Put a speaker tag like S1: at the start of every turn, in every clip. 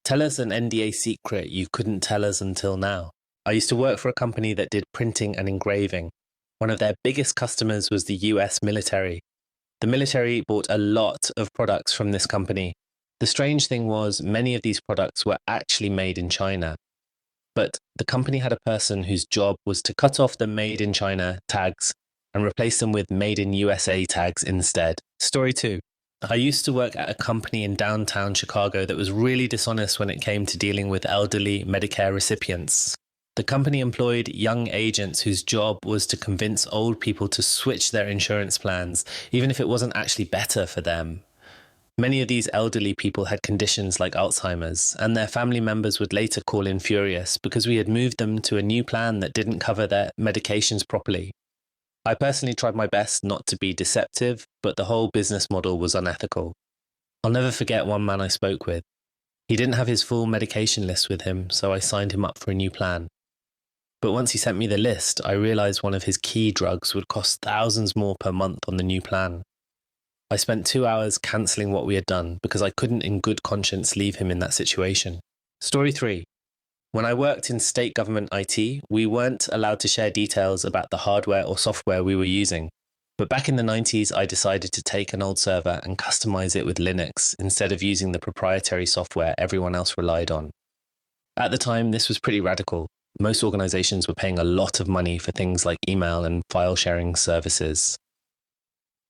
S1: Tell us an NDA secret you couldn't tell us until now. I used to work for a company that did printing and engraving. One of their biggest customers was the US military. The military bought a lot of products from this company. The strange thing was, many of these products were actually made in China. But the company had a person whose job was to cut off the made in China tags and replace them with made in USA tags instead. Story 2. I used to work at a company in downtown Chicago that was really dishonest when it came to dealing with elderly Medicare recipients. The company employed young agents whose job was to convince old people to switch their insurance plans, even if it wasn't actually better for them. Many of these elderly people had conditions like Alzheimer's, and their family members would later call in furious because we had moved them to a new plan that didn't cover their medications properly. I personally tried my best not to be deceptive, but the whole business model was unethical. I'll never forget one man I spoke with. He didn't have his full medication list with him, so I signed him up for a new plan. But once he sent me the list, I realized one of his key drugs would cost thousands more per month on the new plan. I spent 2 hours cancelling what we had done because I couldn't in good conscience leave him in that situation. Story 3. When I worked in state government IT, we weren't allowed to share details about the hardware or software we were using. But back in the 90s, I decided to take an old server and customize it with Linux instead of using the proprietary software everyone else relied on. At the time, this was pretty radical. Most organizations were paying a lot of money for things like email and file sharing services.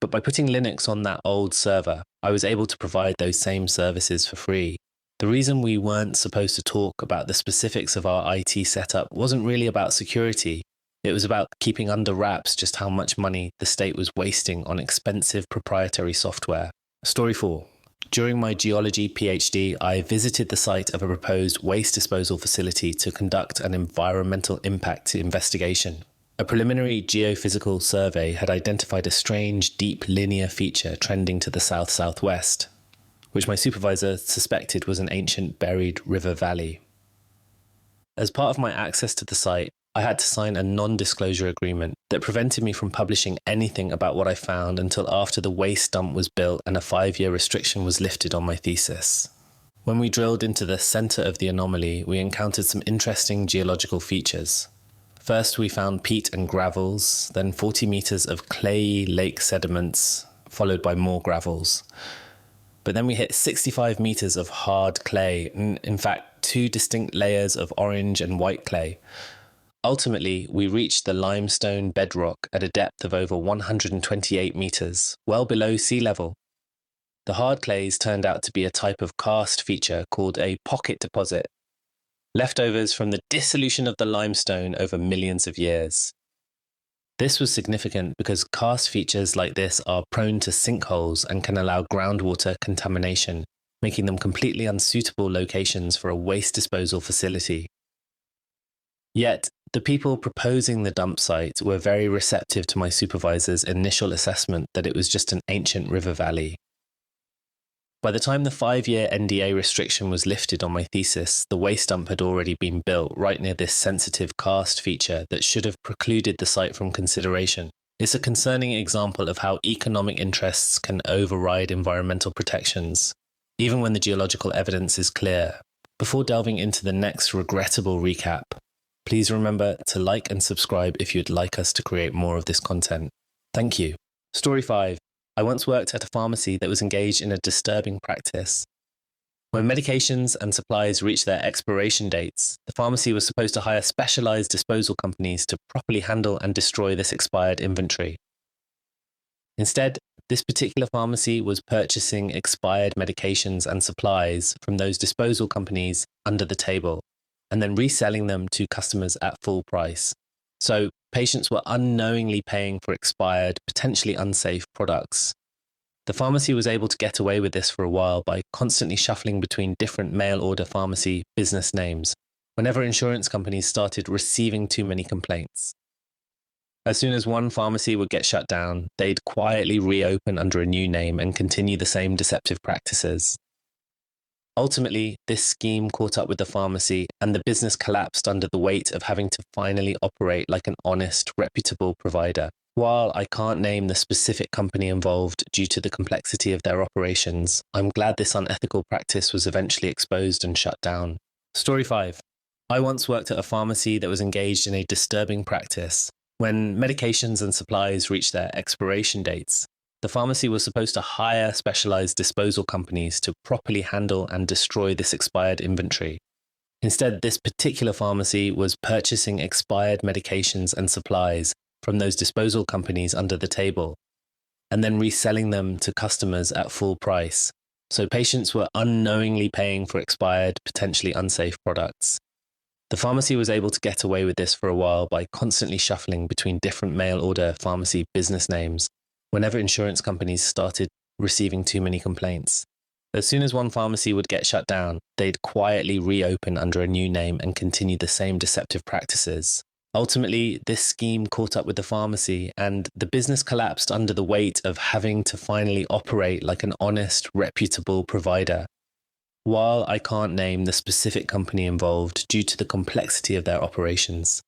S1: But by putting Linux on that old server, I was able to provide those same services for free. The reason we weren't supposed to talk about the specifics of our IT setup wasn't really about security. It was about keeping under wraps just how much money the state was wasting on expensive proprietary software. Story 4. During my geology PhD, I visited the site of a proposed waste disposal facility to conduct an environmental impact investigation. A preliminary geophysical survey had identified a strange, deep linear feature trending to the south-southwest, which my supervisor suspected was an ancient buried river valley. As part of my access to the site, I had to sign a non-disclosure agreement that prevented me from publishing anything about what I found until after the waste dump was built and a 5-year restriction was lifted on my thesis. When we drilled into the center of the anomaly, we encountered some interesting geological features. First, we found peat and gravels, then 40 meters of clayey lake sediments, followed by more gravels. But then we hit 65 meters of hard clay, in fact, 2 distinct layers of orange and white clay. Ultimately, we reached the limestone bedrock at a depth of over 128 meters, well below sea level. The hard clays turned out to be a type of karst feature called a pocket deposit, leftovers from the dissolution of the limestone over millions of years. This was significant because karst features like this are prone to sinkholes and can allow groundwater contamination, making them completely unsuitable locations for a waste disposal facility. Yet, the people proposing the dump site were very receptive to my supervisor's initial assessment that it was just an ancient river valley. By the time the 5-year NDA restriction was lifted on my thesis, the waste dump had already been built right near this sensitive karst feature that should have precluded the site from consideration. It's a concerning example of how economic interests can override environmental protections, even when the geological evidence is clear. Before delving into the next regrettable recap, please remember to like and subscribe if you'd like us to create more of this content. Thank you. Story 5. I once worked at a pharmacy that was engaged in a disturbing practice. When medications and supplies reached their expiration dates, the pharmacy was supposed to hire specialized disposal companies to properly handle and destroy this expired inventory. Instead, this particular pharmacy was purchasing expired medications and supplies from those disposal companies under the table, and then reselling them to customers at full price. So patients were unknowingly paying for expired, potentially unsafe products. The pharmacy was able to get away with this for a while by constantly shuffling between different mail-order pharmacy business names whenever insurance companies started receiving too many complaints. As soon as one pharmacy would get shut down, they'd quietly reopen under a new name and continue the same deceptive practices. Ultimately, this scheme caught up with the pharmacy, and the business collapsed under the weight of having to finally operate like an honest, reputable provider. While I can't name the specific company involved due to the complexity of their operations, I'm glad this unethical practice was eventually exposed and shut down. Story 5. I once worked at a pharmacy that was engaged in a disturbing practice. When medications and supplies reached their expiration dates, the pharmacy was supposed to hire specialized disposal companies to properly handle and destroy this expired inventory. Instead, this particular pharmacy was purchasing expired medications and supplies from those disposal companies under the table, and then reselling them to customers at full price. So patients were unknowingly paying for expired, potentially unsafe products. The pharmacy was able to get away with this for a while by constantly shuffling between different mail order pharmacy business names whenever insurance companies started receiving too many complaints. As soon as one pharmacy would get shut down, they'd quietly reopen under a new name and continue the same deceptive practices. Ultimately, this scheme caught up with the pharmacy, and the business collapsed under the weight of having to finally operate like an honest, reputable provider. While I can't name the specific company involved due to the complexity of their operations,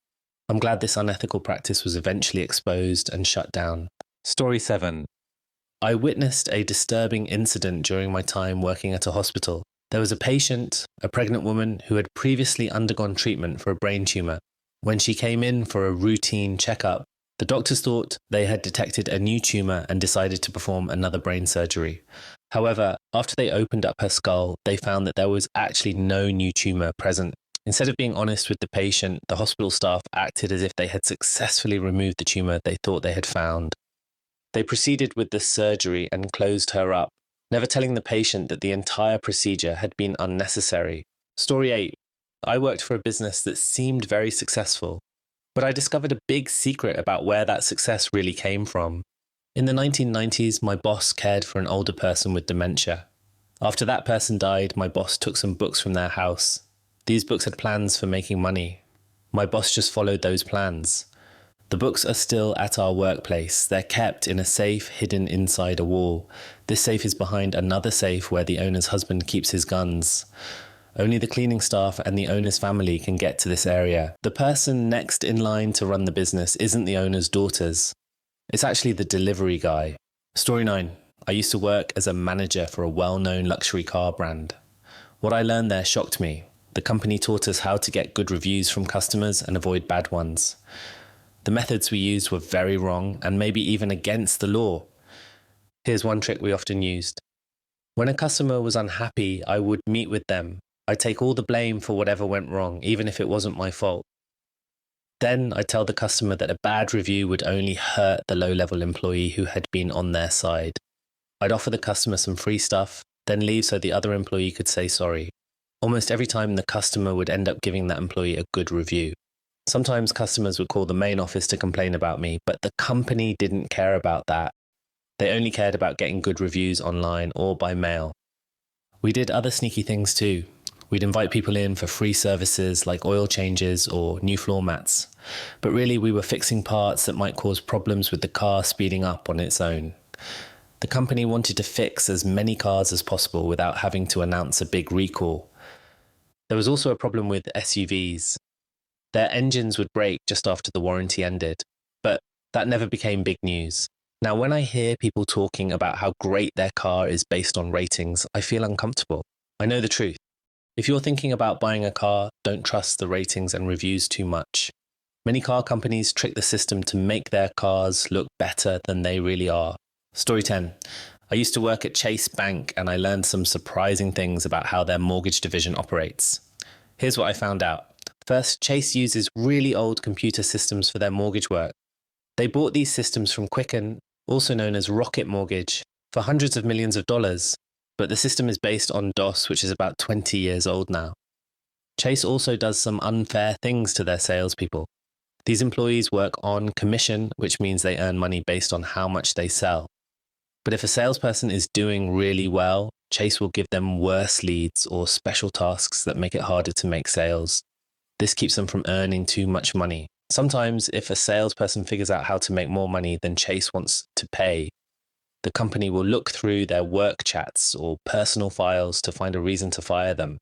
S1: I'm glad this unethical practice was eventually exposed and shut down. Story 7. I witnessed a disturbing incident during my time working at a hospital. There was a patient, a pregnant woman, who had previously undergone treatment for a brain tumor. When she came in for a routine checkup, the doctors thought they had detected a new tumor and decided to perform another brain surgery. However, after they opened up her skull, they found that there was actually no new tumor present. Instead of being honest with the patient, the hospital staff acted as if they had successfully removed the tumor they thought they had found. They proceeded with the surgery and closed her up, never telling the patient that the entire procedure had been unnecessary. Story 8. I worked for a business that seemed very successful, but I discovered a big secret about where that success really came from. In the 1990s, my boss cared for an older person with dementia. After that person died, my boss took some books from their house. These books had plans for making money. My boss just followed those plans. The books are still at our workplace. They're kept in a safe hidden inside a wall. This safe is behind another safe where the owner's husband keeps his guns. Only the cleaning staff and the owner's family can get to this area. The person next in line to run the business isn't the owner's daughters. It's actually the delivery guy. Story 9. I used to work as a manager for a well-known luxury car brand. What I learned there shocked me. The company taught us how to get good reviews from customers and avoid bad ones. The methods we used were very wrong and maybe even against the law. Here's one trick we often used. When a customer was unhappy, I would meet with them. I'd take all the blame for whatever went wrong, even if it wasn't my fault. Then I'd tell the customer that a bad review would only hurt the low-level employee who had been on their side. I'd offer the customer some free stuff, then leave so the other employee could say sorry. Almost every time the customer would end up giving that employee a good review. Sometimes customers would call the main office to complain about me, but the company didn't care about that. They only cared about getting good reviews online or by mail. We did other sneaky things too. We'd invite people in for free services like oil changes or new floor mats. But really we were fixing parts that might cause problems with the car speeding up on its own. The company wanted to fix as many cars as possible without having to announce a big recall. There was also a problem with SUVs. Their engines would break just after the warranty ended, but that never became big news. Now, when I hear people talking about how great their car is based on ratings, I feel uncomfortable. I know the truth. If you're thinking about buying a car, don't trust the ratings and reviews too much. Many car companies trick the system to make their cars look better than they really are. Story 10. I used to work at Chase Bank and I learned some surprising things about how their mortgage division operates. Here's what I found out. First, Chase uses really old computer systems for their mortgage work. They bought these systems from Quicken, also known as Rocket Mortgage, for hundreds of millions of dollars. But the system is based on DOS, which is about 20 years old now. Chase also does some unfair things to their salespeople. These employees work on commission, which means they earn money based on how much they sell. But if a salesperson is doing really well, Chase will give them worse leads or special tasks that make it harder to make sales. This keeps them from earning too much money. Sometimes, if a salesperson figures out how to make more money than Chase wants to pay, the company will look through their work chats or personal files to find a reason to fire them.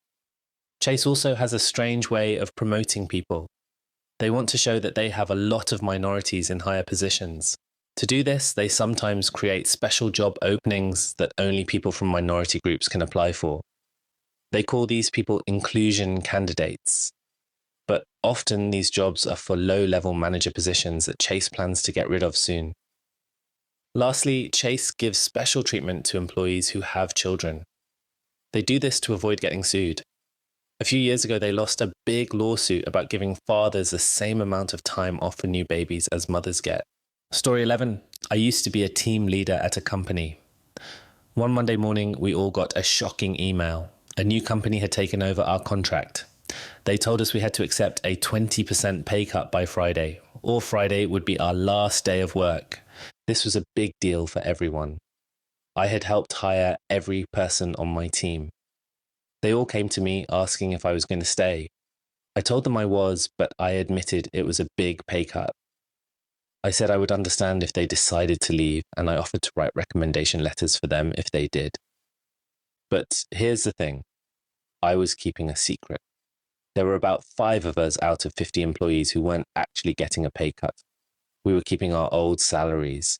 S1: Chase also has a strange way of promoting people. They want to show that they have a lot of minorities in higher positions. To do this, they sometimes create special job openings that only people from minority groups can apply for. They call these people inclusion candidates. But often these jobs are for low-level manager positions that Chase plans to get rid of soon. Lastly, Chase gives special treatment to employees who have children. They do this to avoid getting sued. A few years ago, they lost a big lawsuit about giving fathers the same amount of time off for new babies as mothers get. Story 11. I used to be a team leader at a company. One Monday morning, we all got a shocking email. A new company had taken over our contract. They told us we had to accept a 20% pay cut by Friday, or Friday would be our last day of work. This was a big deal for everyone. I had helped hire every person on my team. They all came to me asking if I was going to stay. I told them I was, but I admitted it was a big pay cut. I said I would understand if they decided to leave, and I offered to write recommendation letters for them if they did. But here's the thing. I was keeping a secret. There were about 5 of us out of 50 employees who weren't actually getting a pay cut. We were keeping our old salaries.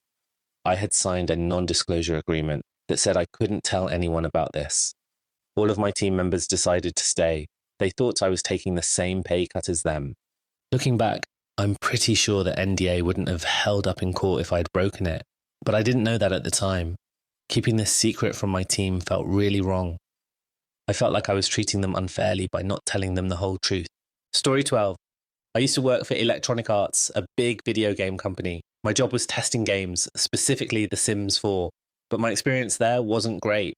S1: I had signed a non-disclosure agreement that said I couldn't tell anyone about this. All of my team members decided to stay. They thought I was taking the same pay cut as them. Looking back, I'm pretty sure the NDA wouldn't have held up in court if I'd broken it, but I didn't know that at the time. Keeping this secret from my team felt really wrong. I felt like I was treating them unfairly by not telling them the whole truth. Story 12. I used to work for Electronic Arts, a big video game company. My job was testing games, specifically The Sims 4, but my experience there wasn't great.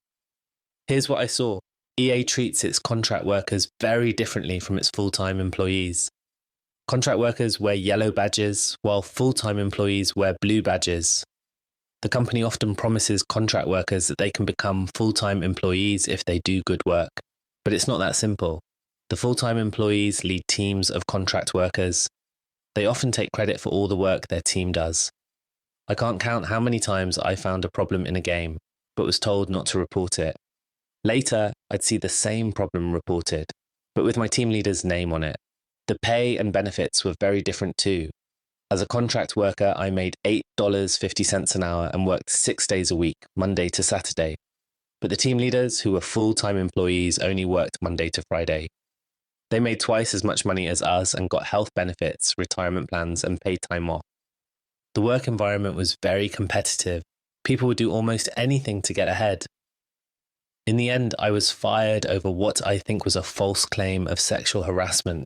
S1: Here's what I saw. EA treats its contract workers very differently from its full-time employees. Contract workers wear yellow badges, while full-time employees wear blue badges. The company often promises contract workers that they can become full-time employees if they do good work, but it's not that simple. The full-time employees lead teams of contract workers. They often take credit for all the work their team does. I can't count how many times I found a problem in a game, but was told not to report it. Later, I'd see the same problem reported, but with my team leader's name on it. The pay and benefits were very different too. As a contract worker, I made $8.50 an hour and worked 6 days a week, Monday to Saturday. But the team leaders, who were full-time employees, only worked Monday to Friday. They made twice as much money as us and got health benefits, retirement plans, and paid time off. The work environment was very competitive. People would do almost anything to get ahead. In the end, I was fired over what I think was a false claim of sexual harassment.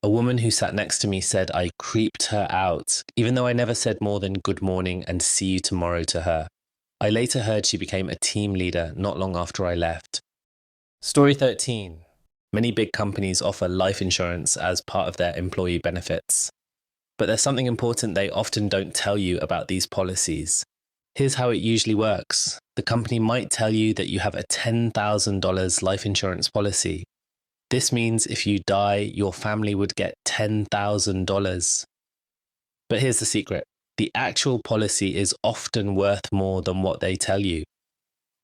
S1: A woman who sat next to me said I creeped her out, even though I never said more than good morning and see you tomorrow to her. I later heard she became a team leader not long after I left. Story 13. Many big companies offer life insurance as part of their employee benefits. But there's something important they often don't tell you about these policies. Here's how it usually works. The company might tell you that you have a $10,000 life insurance policy. This means if you die, your family would get $10,000. But here's the secret. The actual policy is often worth more than what they tell you.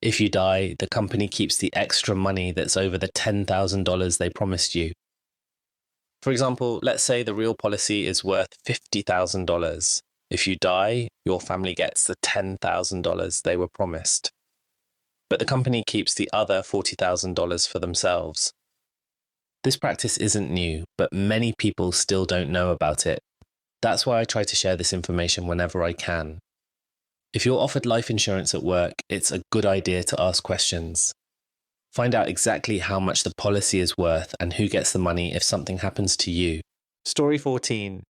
S1: If you die, the company keeps the extra money that's over the $10,000 they promised you. For example, let's say the real policy is worth $50,000. If you die, your family gets the $10,000 they were promised. But the company keeps the other $40,000 for themselves. This practice isn't new, but many people still don't know about it. That's why I try to share this information whenever I can. If you're offered life insurance at work, it's a good idea to ask questions. Find out exactly how much the policy is worth and who gets the money if something happens to you. Story 14.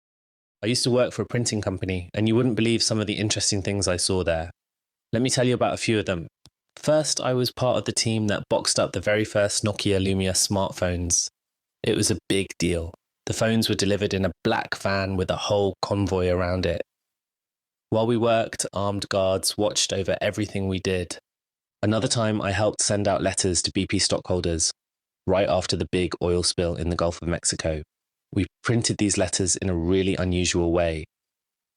S1: I used to work for a printing company, and you wouldn't believe some of the interesting things I saw there. Let me tell you about a few of them. First, I was part of the team that boxed up the very first Nokia Lumia smartphones. It was a big deal. The phones were delivered in a black van with a whole convoy around it. While we worked, armed guards watched over everything we did. Another time, I helped send out letters to BP stockholders, right after the big oil spill in the Gulf of Mexico. We printed these letters in a really unusual way.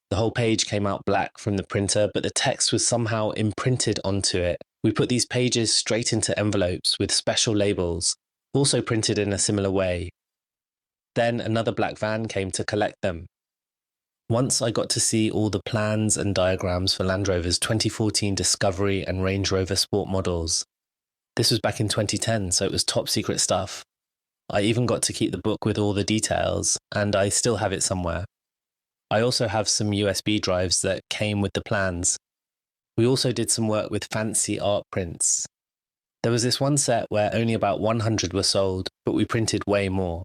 S1: The whole page came out black from the printer, but the text was somehow imprinted onto it. We put these pages straight into envelopes with special labels, also printed in a similar way. Then another black van came to collect them. Once I got to see all the plans and diagrams for Land Rover's 2014 Discovery and Range Rover Sport models. This was back in 2010, so it was top secret stuff. I even got to keep the book with all the details, and I still have it somewhere. I also have some USB drives that came with the plans. We also did some work with fancy art prints. There was this one set where only about 100 were sold, but we printed way more.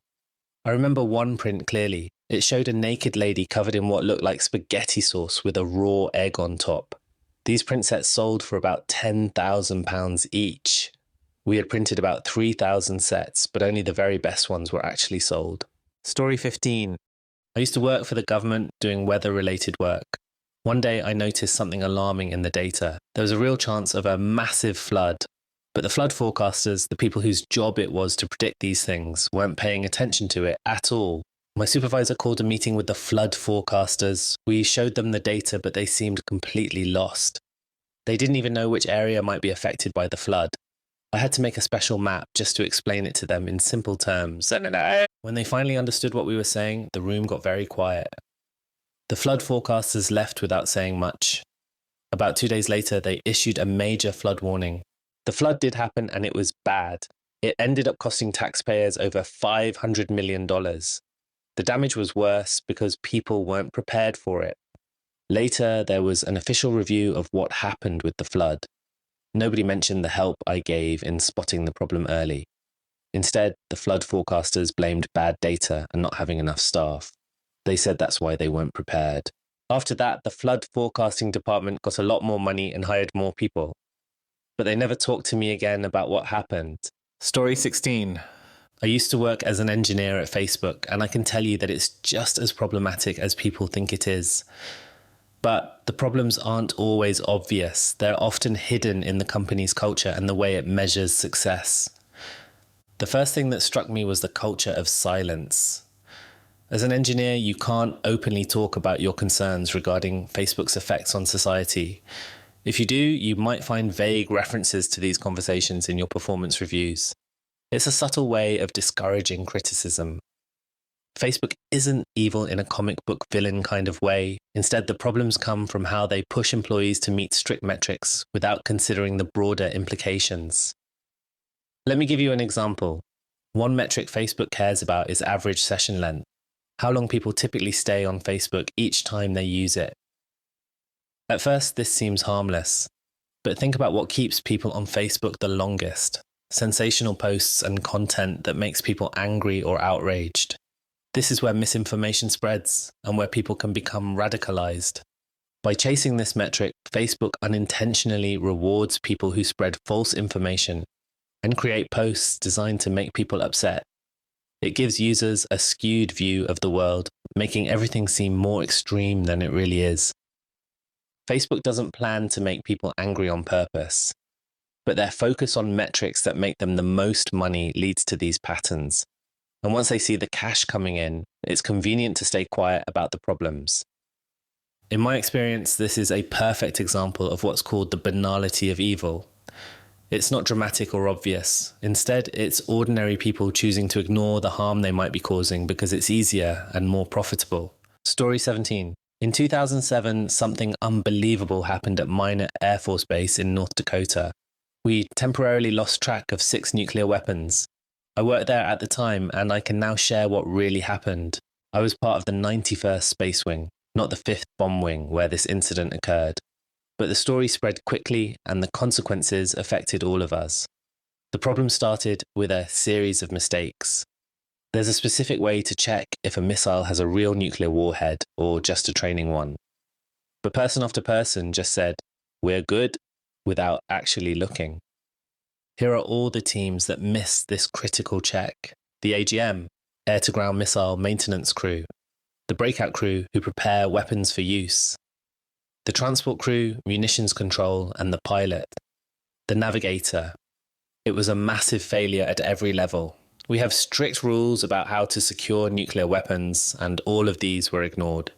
S1: I remember one print clearly. It showed a naked lady covered in what looked like spaghetti sauce with a raw egg on top. These print sets sold for about £10,000 each. We had printed about 3,000 sets, but only the very best ones were actually sold. Story 15. I used to work for the government doing weather-related work. One day I noticed something alarming in the data. There was a real chance of a massive flood, but the flood forecasters, the people whose job it was to predict these things, weren't paying attention to it at all. My supervisor called a meeting with the flood forecasters. We showed them the data, but they seemed completely lost. They didn't even know which area might be affected by the flood. I had to make a special map just to explain it to them in simple terms. When they finally understood what we were saying, the room got very quiet. The flood forecasters left without saying much. About 2 days later, they issued a major flood warning. The flood did happen and it was bad. It ended up costing taxpayers over $500 million. The damage was worse because people weren't prepared for it. Later, there was an official review of what happened with the flood. Nobody mentioned the help I gave in spotting the problem early. Instead, the flood forecasters blamed bad data and not having enough staff. They said that's why they weren't prepared. After that, the flood forecasting department got a lot more money and hired more people. But they never talked to me again about what happened. Story 16. I used to work as an engineer at Facebook, and I can tell you that it's just as problematic as people think it is. But the problems aren't always obvious. They're often hidden in the company's culture and the way it measures success. The first thing that struck me was the culture of silence. As an engineer, you can't openly talk about your concerns regarding Facebook's effects on society. If you do, you might find vague references to these conversations in your performance reviews. It's a subtle way of discouraging criticism. Facebook isn't evil in a comic book villain kind of way. Instead, the problems come from how they push employees to meet strict metrics without considering the broader implications. Let me give you an example. One metric Facebook cares about is average session length, how long people typically stay on Facebook each time they use it. At first, this seems harmless, but think about what keeps people on Facebook the longest. Sensational posts and content that makes people angry or outraged. This is where misinformation spreads and where people can become radicalized. By chasing this metric, Facebook unintentionally rewards people who spread false information and create posts designed to make people upset. It gives users a skewed view of the world, making everything seem more extreme than it really is. Facebook doesn't plan to make people angry on purpose, but their focus on metrics that make them the most money leads to these patterns. And once they see the cash coming in, it's convenient to stay quiet about the problems. In my experience, this is a perfect example of what's called the banality of evil. It's not dramatic or obvious. Instead, it's ordinary people choosing to ignore the harm they might be causing because it's easier and more profitable. Story 17. In 2007, something unbelievable happened at Minot Air Force Base in North Dakota. We temporarily lost track of 6 nuclear weapons. I worked there at the time, and I can now share what really happened. I was part of the 91st Space Wing, not the 5th Bomb Wing, where this incident occurred. But the story spread quickly, and the consequences affected all of us. The problem started with a series of mistakes. There's a specific way to check if a missile has a real nuclear warhead or just a training one. But person after person just said, "We're good," without actually looking. Here are all the teams that missed this critical check. The AGM, air-to-ground missile maintenance crew. The breakout crew who prepare weapons for use. The transport crew, munitions control, and the pilot. The navigator. It was a massive failure at every level. We have strict rules about how to secure nuclear weapons, and all of these were ignored.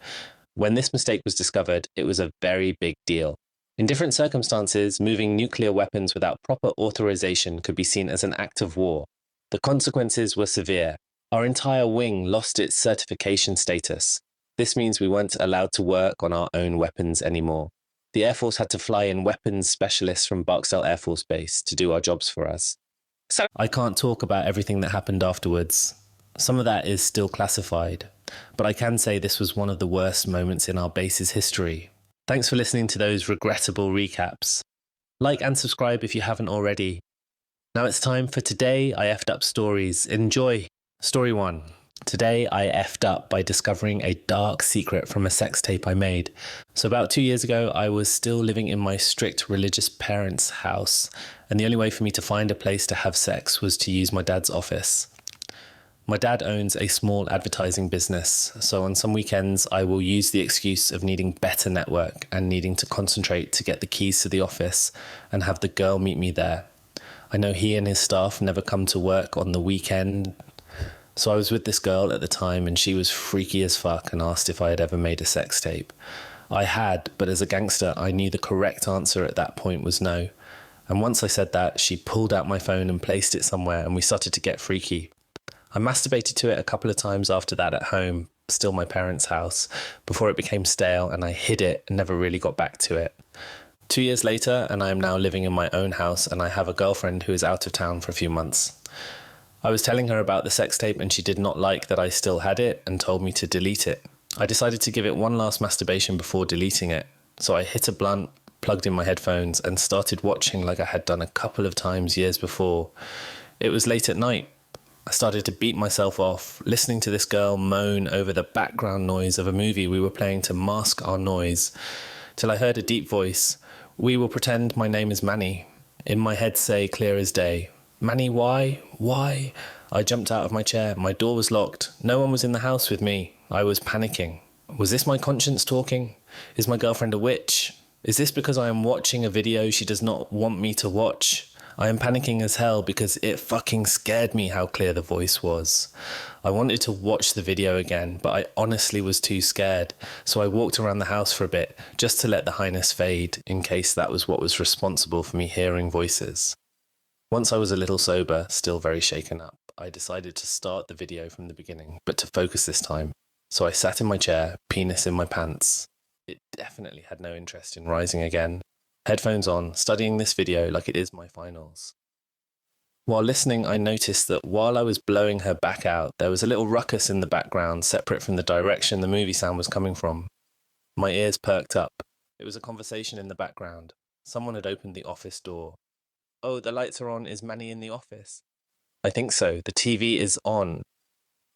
S1: When this mistake was discovered, it was a very big deal. In different circumstances, moving nuclear weapons without proper authorization could be seen as an act of war. The consequences were severe. Our entire wing lost its certification status. This means we weren't allowed to work on our own weapons anymore. The Air Force had to fly in weapons specialists from Barksdale Air Force Base to do our jobs for us. So I can't talk about everything that happened afterwards. Some of that is still classified, but I can say this was one of the worst moments in our base's history. Thanks for listening to those regrettable recaps. Like and subscribe if you haven't already. Now it's time for Today I Effed Up Stories. Enjoy! Story 1. Today I effed up by discovering a dark secret from a sex tape I made. So about 2 years ago, I was still living in my strict religious parents' house, and the only way for me to find a place to have sex was to use my dad's office. My dad owns a small advertising business, so on some weekends I will use the excuse of needing better network and needing to concentrate to get the keys to the office and have the girl meet me there. I know he and his staff never come to work on the weekend, so I was with this girl at the time and she was freaky as fuck and asked if I had ever made a sex tape. I had, but as a gangster I knew the correct answer at that point was no. And once I said that, she pulled out my phone and placed it somewhere and we started to get freaky. I masturbated to it a couple of times after that at home, still my parents' house, before it became stale and I hid it and never really got back to it. 2 years later and I am now living in my own house and I have a girlfriend who is out of town for a few months. I was telling her about the sex tape and she did not like that I still had it and told me to delete it. I decided to give it one last masturbation before deleting it, so I hit a blunt, plugged in my headphones and started watching like I had done a couple of times years before. It was late at night. I started to beat myself off, listening to this girl moan over the background noise of a movie we were playing to mask our noise, till I heard a deep voice. "We will pretend my name is Manny." In my head say clear as day, "Manny, why? Why?" I jumped out of my chair. My door was locked. No one was in the house with me. I was panicking. Was this my conscience talking? Is my girlfriend a witch? Is this because I am watching a video she does not want me to watch? I am panicking as hell because it fucking scared me how clear the voice was. I wanted to watch the video again, but I honestly was too scared, so I walked around the house for a bit, just to let the highness fade, in case that was what was responsible for me hearing voices. Once I was a little sober, still very shaken up, I decided to start the video from the beginning, but to focus this time. So I sat in my chair, penis in my pants. It definitely had no interest in rising again. Headphones on, studying this video like it is my finals. While listening, I noticed that while I was blowing her back out, there was a little ruckus in the background separate from the direction the movie sound was coming from. My ears perked up. It was a conversation in the background. Someone had opened the office door. "Oh, the lights are on. Is Manny in the office?" "I think so. The TV is on."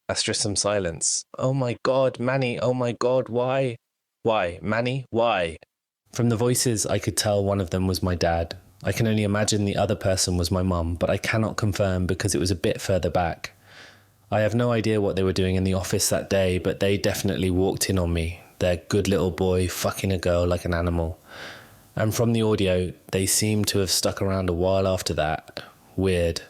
S1: Asterisk some silence. "Oh my God, Manny, oh my God, why? Why, Manny, why?" From the voices, I could tell one of them was my dad. I can only imagine the other person was my mum, but I cannot confirm because it was a bit further back. I have no idea what they were doing in the office that day, but they definitely walked in on me, their good little boy fucking a girl like an animal. And from the audio, they seemed to have stuck around a while after that. Weird.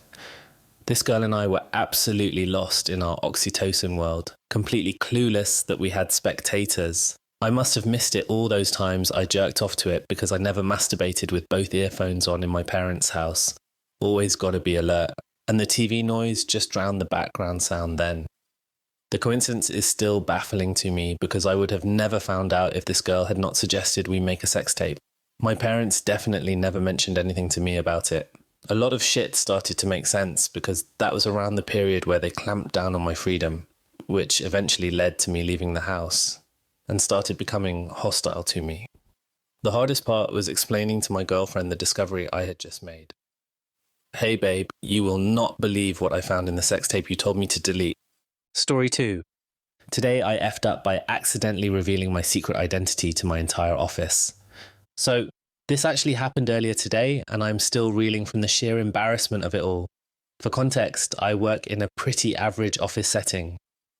S1: This girl and I were absolutely lost in our oxytocin world, completely clueless that we had spectators. I must have missed it all those times I jerked off to it because I never masturbated with both earphones on in my parents' house. Always gotta be alert. And the TV noise just drowned the background sound then. The coincidence is still baffling to me because I would have never found out if this girl had not suggested we make a sex tape. My parents definitely never mentioned anything to me about it. A lot of shit started to make sense because that was around the period where they clamped down on my freedom, which eventually led to me leaving the house and started becoming hostile to me. The hardest part was explaining to my girlfriend the discovery I had just made. "Hey babe, you will not believe what I found in the sex tape you told me to delete." Story 2. Today I effed up by accidentally revealing my secret identity to my entire office. So, this actually happened earlier today, and I'm still reeling from the sheer embarrassment of it all. For context, I work in a pretty average office setting,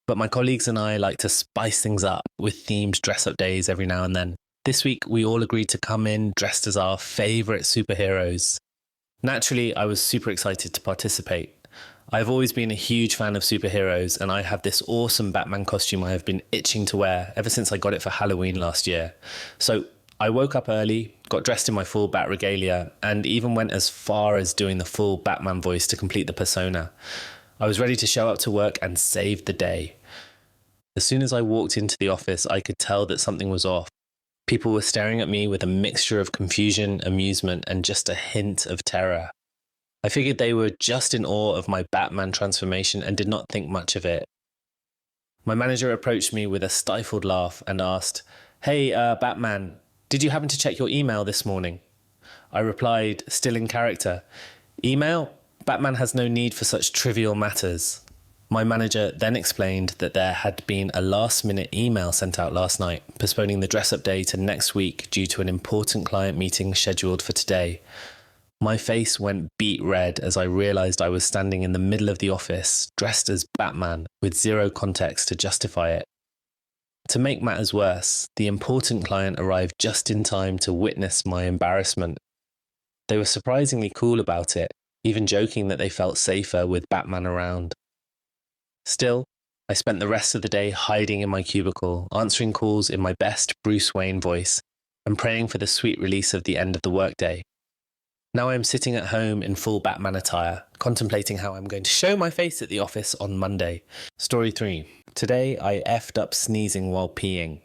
S1: but my colleagues and I like to spice things up with themed dress-up days every now and then. This week, we all agreed to come in dressed as our favourite superheroes. Naturally, I was super excited to participate. I've always been a huge fan of superheroes, and I have this awesome Batman costume I have been itching to wear ever since I got it for Halloween last year. So I woke up early, got dressed in my full Bat regalia, and even went as far as doing the full Batman voice to complete the persona. I was ready to show up to work and save the day. As soon as I walked into the office, I could tell that something was off. People were staring at me with a mixture of confusion, amusement, and just a hint of terror. I figured they were just in awe of my Batman transformation and did not think much of it. My manager approached me with a stifled laugh and asked, "Hey, Batman, did you happen to check your email this morning?" I replied, still in character, "Email? Batman has no need for such trivial matters." My manager then explained that there had been a last-minute email sent out last night, postponing the dress-up day to next week due to an important client meeting scheduled for today. My face went beet red as I realised I was standing in the middle of the office, dressed as Batman, with zero context to justify it. To make matters worse, the important client arrived just in time to witness my embarrassment. They were surprisingly cool about it, even joking that they felt safer with Batman around. Still, I spent the rest of the day hiding in my cubicle, answering calls in my best Bruce Wayne voice, and praying for the sweet release of the end of the workday. Now I am sitting at home in full Batman attire, contemplating how I'm going to show my face at the office on Monday. Story 3. Today I effed up sneezing while peeing.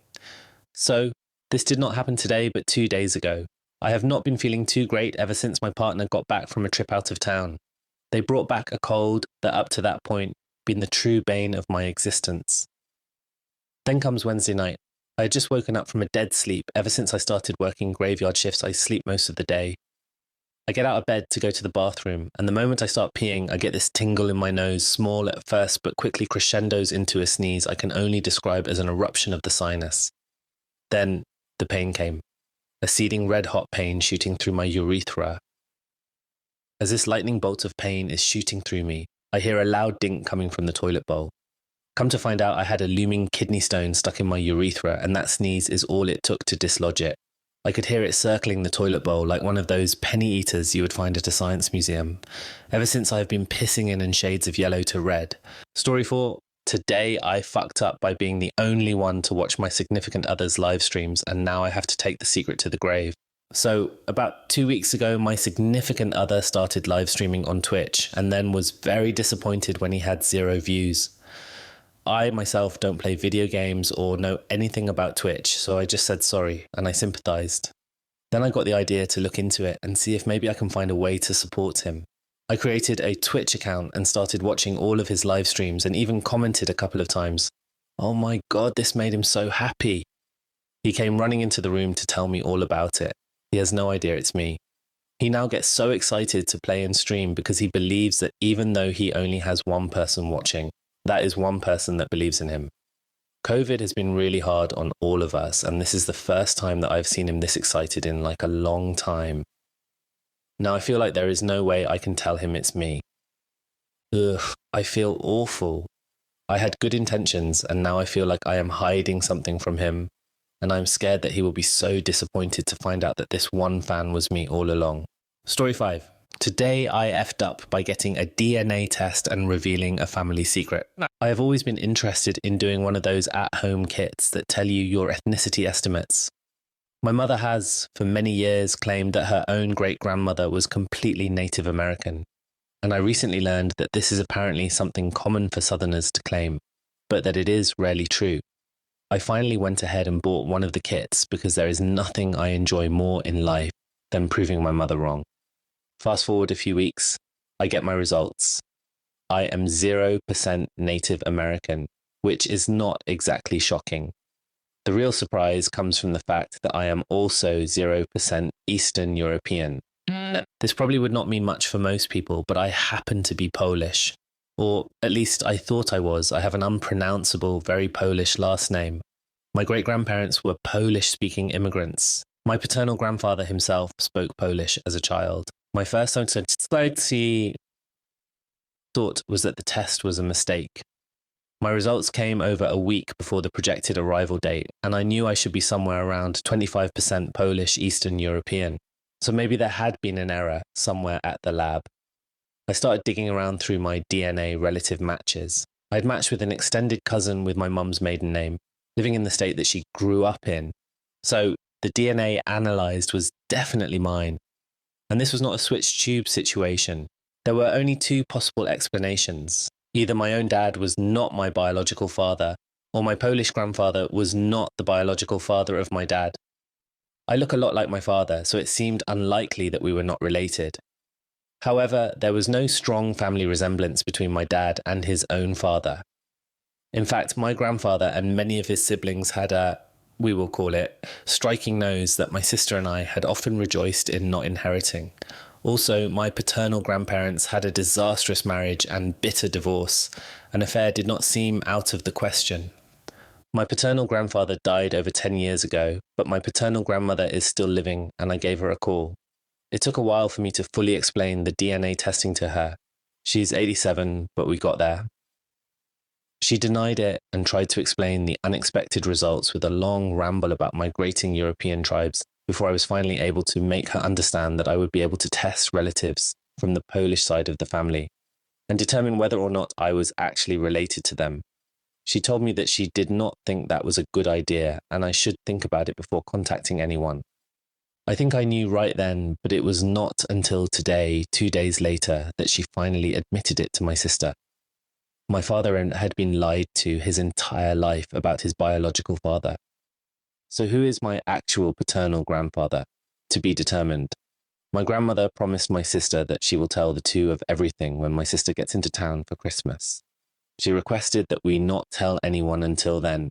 S1: So, this did not happen today, but 2 days ago. I have not been feeling too great ever since my partner got back from a trip out of town. They brought back a cold that up to that point been the true bane of my existence. Then comes Wednesday night. I had just woken up from a dead sleep. Ever since I started working graveyard shifts, I sleep most of the day. I get out of bed to go to the bathroom, and the moment I start peeing, I get this tingle in my nose, small at first but quickly crescendos into a sneeze I can only describe as an eruption of the sinus. Then the pain came, a seething red-hot pain shooting through my urethra. As this lightning bolt of pain is shooting through me, I hear a loud dink coming from the toilet bowl. Come to find out, I had a looming kidney stone stuck in my urethra, and that sneeze is all it took to dislodge it. I could hear it circling the toilet bowl like one of those penny eaters you would find at a science museum. Ever since I've been pissing in shades of yellow to red. Story 4. Today I fucked up by being the only one to watch my significant other's live streams, and now I have to take the secret to the grave. So, about 2 weeks ago, my significant other started live streaming on Twitch, and then was very disappointed when he had 0 views. I myself don't play video games or know anything about Twitch, so I just said sorry, and I sympathised. Then I got the idea to look into it and see if maybe I can find a way to support him. I created a Twitch account and started watching all of his live streams and even commented a couple of times. Oh my god, this made him so happy. He came running into the room to tell me all about it. He has no idea it's me. He now gets so excited to play and stream because he believes that even though he only has one person watching, that is one person that believes in him. COVID has been really hard on all of us, and this is the first time that I've seen him this excited in like a long time. Now I feel like there is no way I can tell him it's me. Ugh, I feel awful. I had good intentions, and now I feel like I am hiding something from him, and I'm scared that he will be so disappointed to find out that this one fan was me all along. Story 5. Today I effed up by getting a DNA test and revealing a family secret. I have always been interested in doing one of those at-home kits that tell you your ethnicity estimates. My mother has, for many years, claimed that her own great-grandmother was completely Native American, and I recently learned that this is apparently something common for Southerners to claim, but that it is rarely true. I finally went ahead and bought one of the kits because there is nothing I enjoy more in life than proving my mother wrong. Fast forward a few weeks, I get my results. I am 0% Native American, which is not exactly shocking. The real surprise comes from the fact that I am also 0% Eastern European. This probably would not mean much for most people, but I happen to be Polish. Or at least I thought I was. I have an unpronounceable, very Polish last name. My great-grandparents were Polish-speaking immigrants. My paternal grandfather himself spoke Polish as a child. My first subtlety thought was that the test was a mistake. My results came over a week before the projected arrival date, and I knew I should be somewhere around 25% Polish Eastern European. So maybe there had been an error somewhere at the lab. I started digging around through my DNA relative matches. I had matched with an extended cousin with my mum's maiden name, living in the state that she grew up in. So the DNA analysed was definitely mine. And this was not a switched tube situation. There were only 2 possible explanations. Either my own dad was not my biological father, or my Polish grandfather was not the biological father of my dad. I look a lot like my father, so it seemed unlikely that we were not related. However, there was no strong family resemblance between my dad and his own father. In fact, my grandfather and many of his siblings had a, we will call it, striking nose that my sister and I had often rejoiced in not inheriting. Also, my paternal grandparents had a disastrous marriage and bitter divorce. An affair did not seem out of the question. My paternal grandfather died over 10 years ago, but my paternal grandmother is still living and I gave her a call. It took a while for me to fully explain the DNA testing to her. She's 87, but we got there. She denied it and tried to explain the unexpected results with a long ramble about migrating European tribes before I was finally able to make her understand that I would be able to test relatives from the Polish side of the family and determine whether or not I was actually related to them. She told me that she did not think that was a good idea and I should think about it before contacting anyone. I think I knew right then, but it was not until today, 2 days later, that she finally admitted it to my sister. My father had been lied to his entire life about his biological father. So who is my actual paternal grandfather? To be determined. My grandmother promised my sister that she will tell the two of everything when my sister gets into town for Christmas. She requested that we not tell anyone until then.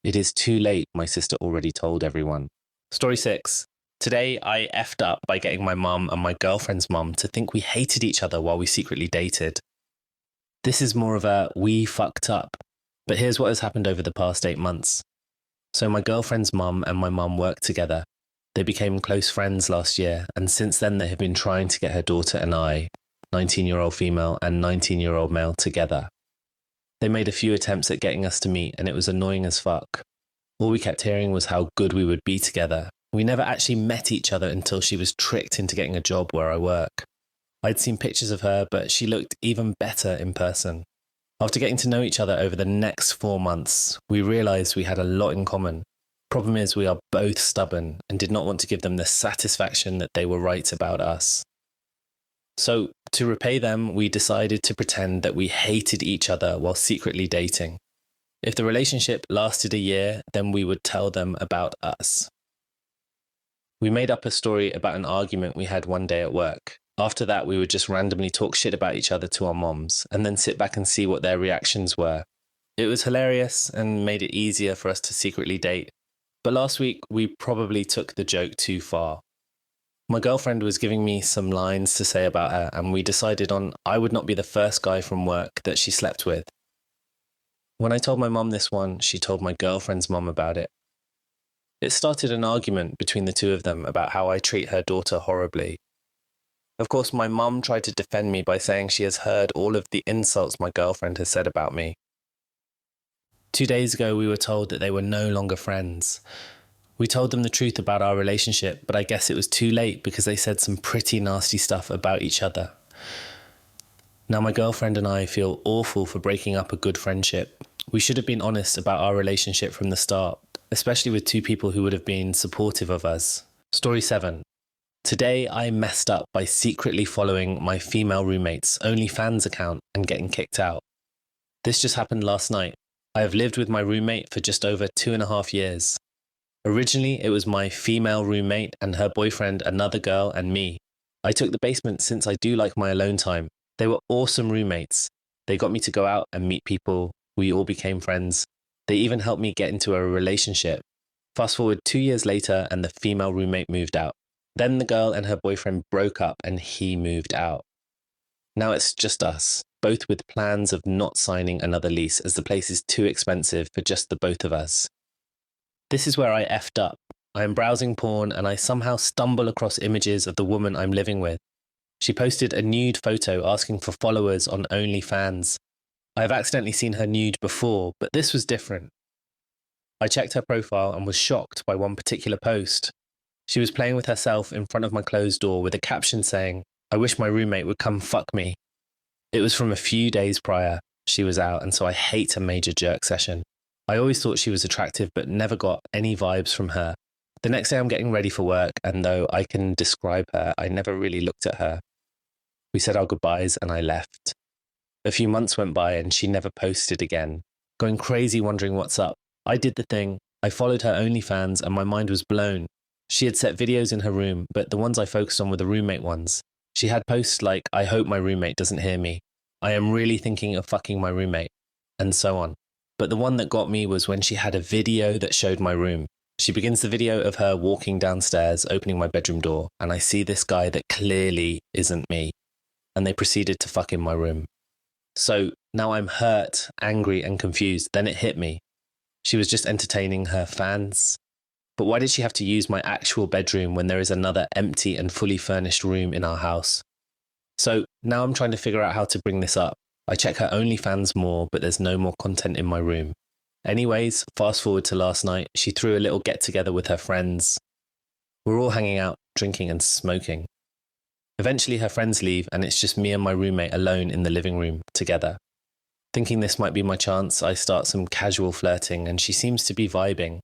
S1: It is too late, my sister already told everyone. Story 6. Today I effed up by getting my mum and my girlfriend's mum to think we hated each other while we secretly dated. This is more of a we fucked up, but here's what has happened over the past 8 months. So my girlfriend's mum and my mum worked together. They became close friends last year, and since then they have been trying to get her daughter and I, 19-year-old female and 19-year-old male, together. They made a few attempts at getting us to meet, and it was annoying as fuck. All we kept hearing was how good we would be together. We never actually met each other until she was tricked into getting a job where I work. I'd seen pictures of her, but she looked even better in person. After getting to know each other over the next 4 months, we realised we had a lot in common. Problem is, we are both stubborn and did not want to give them the satisfaction that they were right about us. So, to repay them, we decided to pretend that we hated each other while secretly dating. If the relationship lasted a year, then we would tell them about us. We made up a story about an argument we had one day at work. After that, we would just randomly talk shit about each other to our moms and then sit back and see what their reactions were. It was hilarious and made it easier for us to secretly date. But last week, we probably took the joke too far. My girlfriend was giving me some lines to say about her, and we decided on I would not be the first guy from work that she slept with. When I told my mum this one, she told my girlfriend's mum about it. It started an argument between the two of them about how I treat her daughter horribly. Of course, my mum tried to defend me by saying she has heard all of the insults my girlfriend has said about me. 2 days ago, we were told that they were no longer friends. We told them the truth about our relationship, but I guess it was too late because they said some pretty nasty stuff about each other. Now my girlfriend and I feel awful for breaking up a good friendship. We should have been honest about our relationship from the start, especially with two people who would have been supportive of us. Story 7. Today I messed up by secretly following my female roommate's OnlyFans account and getting kicked out. This just happened last night. I have lived with my roommate for just over 2.5 years. Originally, it was my female roommate and her boyfriend, another girl, and me. I took the basement since I do like my alone time. They were awesome roommates. They got me to go out and meet people. We all became friends. They even helped me get into a relationship. Fast forward 2 years later and the female roommate moved out. Then the girl and her boyfriend broke up and he moved out. Now it's just us, both with plans of not signing another lease as the place is too expensive for just the both of us. This is where I effed up. I am browsing porn and I somehow stumble across images of the woman I'm living with. She posted a nude photo asking for followers on OnlyFans. I have accidentally seen her nude before, but this was different. I checked her profile and was shocked by one particular post. She was playing with herself in front of my closed door with a caption saying, "I wish my roommate would come fuck me." It was from a few days prior. She was out, and so I hate a major jerk session. I always thought she was attractive, but never got any vibes from her. The next day I'm getting ready for work, and though I can describe her, I never really looked at her. We said our goodbyes and I left. A few months went by and she never posted again. going crazy wondering what's up. I did the thing. I followed her OnlyFans and my mind was blown. She had set videos in her room, but the ones I focused on were the roommate ones. She had posts like, I hope my roommate doesn't hear me. I am really thinking of fucking my roommate, and so on. But the one that got me was when she had a video that showed my room. She begins the video of her walking downstairs, opening my bedroom door, and I see this guy that clearly isn't me. And they proceeded to fuck in my room. So now I'm hurt, angry, and confused. Then it hit me. She was just entertaining her fans. But why did she have to use my actual bedroom when there is another empty and fully furnished room in our house? So now I'm trying to figure out how to bring this up. I check her OnlyFans more, but there's no more content in my room. Anyways, fast forward to last night, she threw a little get together with her friends. We're all hanging out, drinking and smoking. Eventually her friends leave and it's just me and my roommate alone in the living room together. Thinking this might be my chance, I start some casual flirting and she seems to be vibing.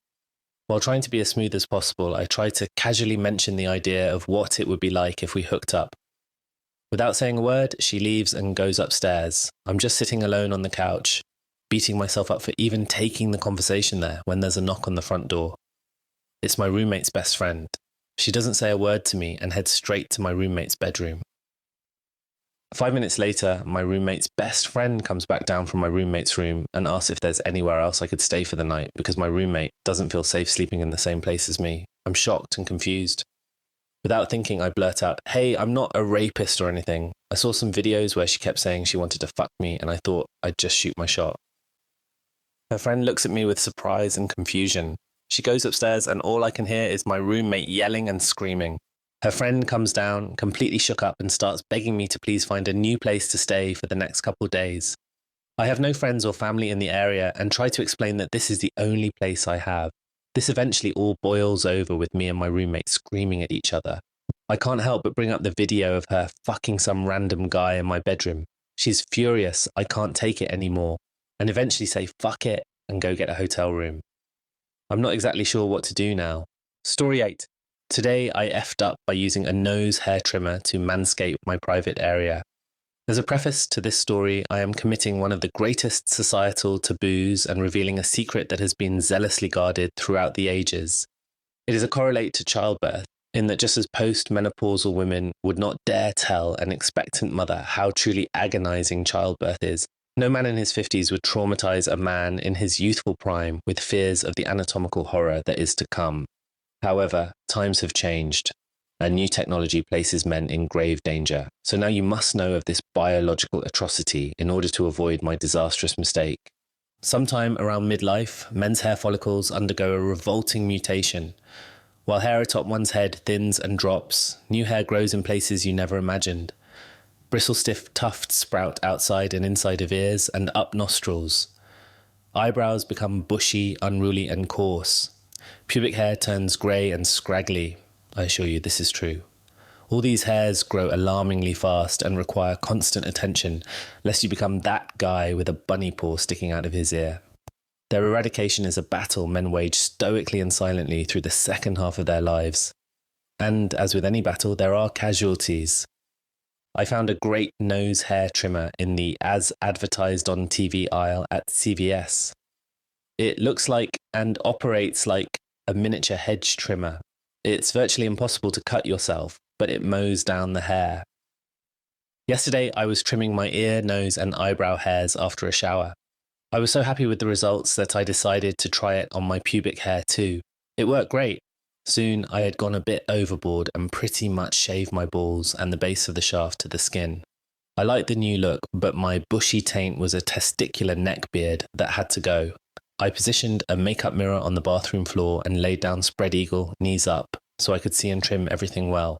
S1: While trying to be as smooth as possible, I try to casually mention the idea of what it would be like if we hooked up. Without saying a word, she leaves and goes upstairs. I'm just sitting alone on the couch, beating myself up for even taking the conversation there when there's a knock on the front door. It's my roommate's best friend. She doesn't say a word to me and heads straight to my roommate's bedroom. 5 minutes later, my roommate's best friend comes back down from my roommate's room and asks if there's anywhere else I could stay for the night because my roommate doesn't feel safe sleeping in the same place as me. I'm shocked and confused. Without thinking, I blurt out, "Hey, I'm not a rapist or anything. I saw some videos where she kept saying she wanted to fuck me and I thought I'd just shoot my shot." Her friend looks at me with surprise and confusion. She goes upstairs and all I can hear is my roommate yelling and screaming. Her friend comes down, completely shook up, and starts begging me to please find a new place to stay for the next couple days. I have no friends or family in the area and try to explain that this is the only place I have. This eventually all boils over with me and my roommate screaming at each other. I can't help but bring up the video of her fucking some random guy in my bedroom. She's furious, I can't take it anymore, and eventually say fuck it and go get a hotel room. I'm not exactly sure what to do now. Story 8. Today I effed up by using a nose hair trimmer to manscape my private area. As a preface to this story, I am committing one of the greatest societal taboos and revealing a secret that has been zealously guarded throughout the ages. It is a correlate to childbirth, in that just as post-menopausal women would not dare tell an expectant mother how truly agonizing childbirth is, no man in his 50s would traumatize a man in his youthful prime with fears of the anatomical horror that is to come. However, times have changed, and new technology places men in grave danger. So now you must know of this biological atrocity in order to avoid my disastrous mistake. Sometime around midlife, men's hair follicles undergo a revolting mutation. While hair atop one's head thins and drops, new hair grows in places you never imagined. Bristle-stiff tufts sprout outside and inside of ears and up nostrils. Eyebrows become bushy, unruly, and coarse. Pubic hair turns grey and scraggly. I assure you, this is true. All these hairs grow alarmingly fast and require constant attention, lest you become that guy with a bunny paw sticking out of his ear. Their eradication is a battle men wage stoically and silently through the second half of their lives. And as with any battle, there are casualties. I found a great nose hair trimmer in the as advertised on TV aisle at CVS. It looks like and operates like a miniature hedge trimmer. It's virtually impossible to cut yourself, but it mows down the hair. Yesterday, I was trimming my ear, nose, and eyebrow hairs after a shower. I was so happy with the results that I decided to try it on my pubic hair too. It worked great. Soon, I had gone a bit overboard and pretty much shaved my balls and the base of the shaft to the skin. I liked the new look, but my bushy taint was a testicular neckbeard that had to go. I positioned a makeup mirror on the bathroom floor and laid down spread eagle, knees up, so I could see and trim everything well.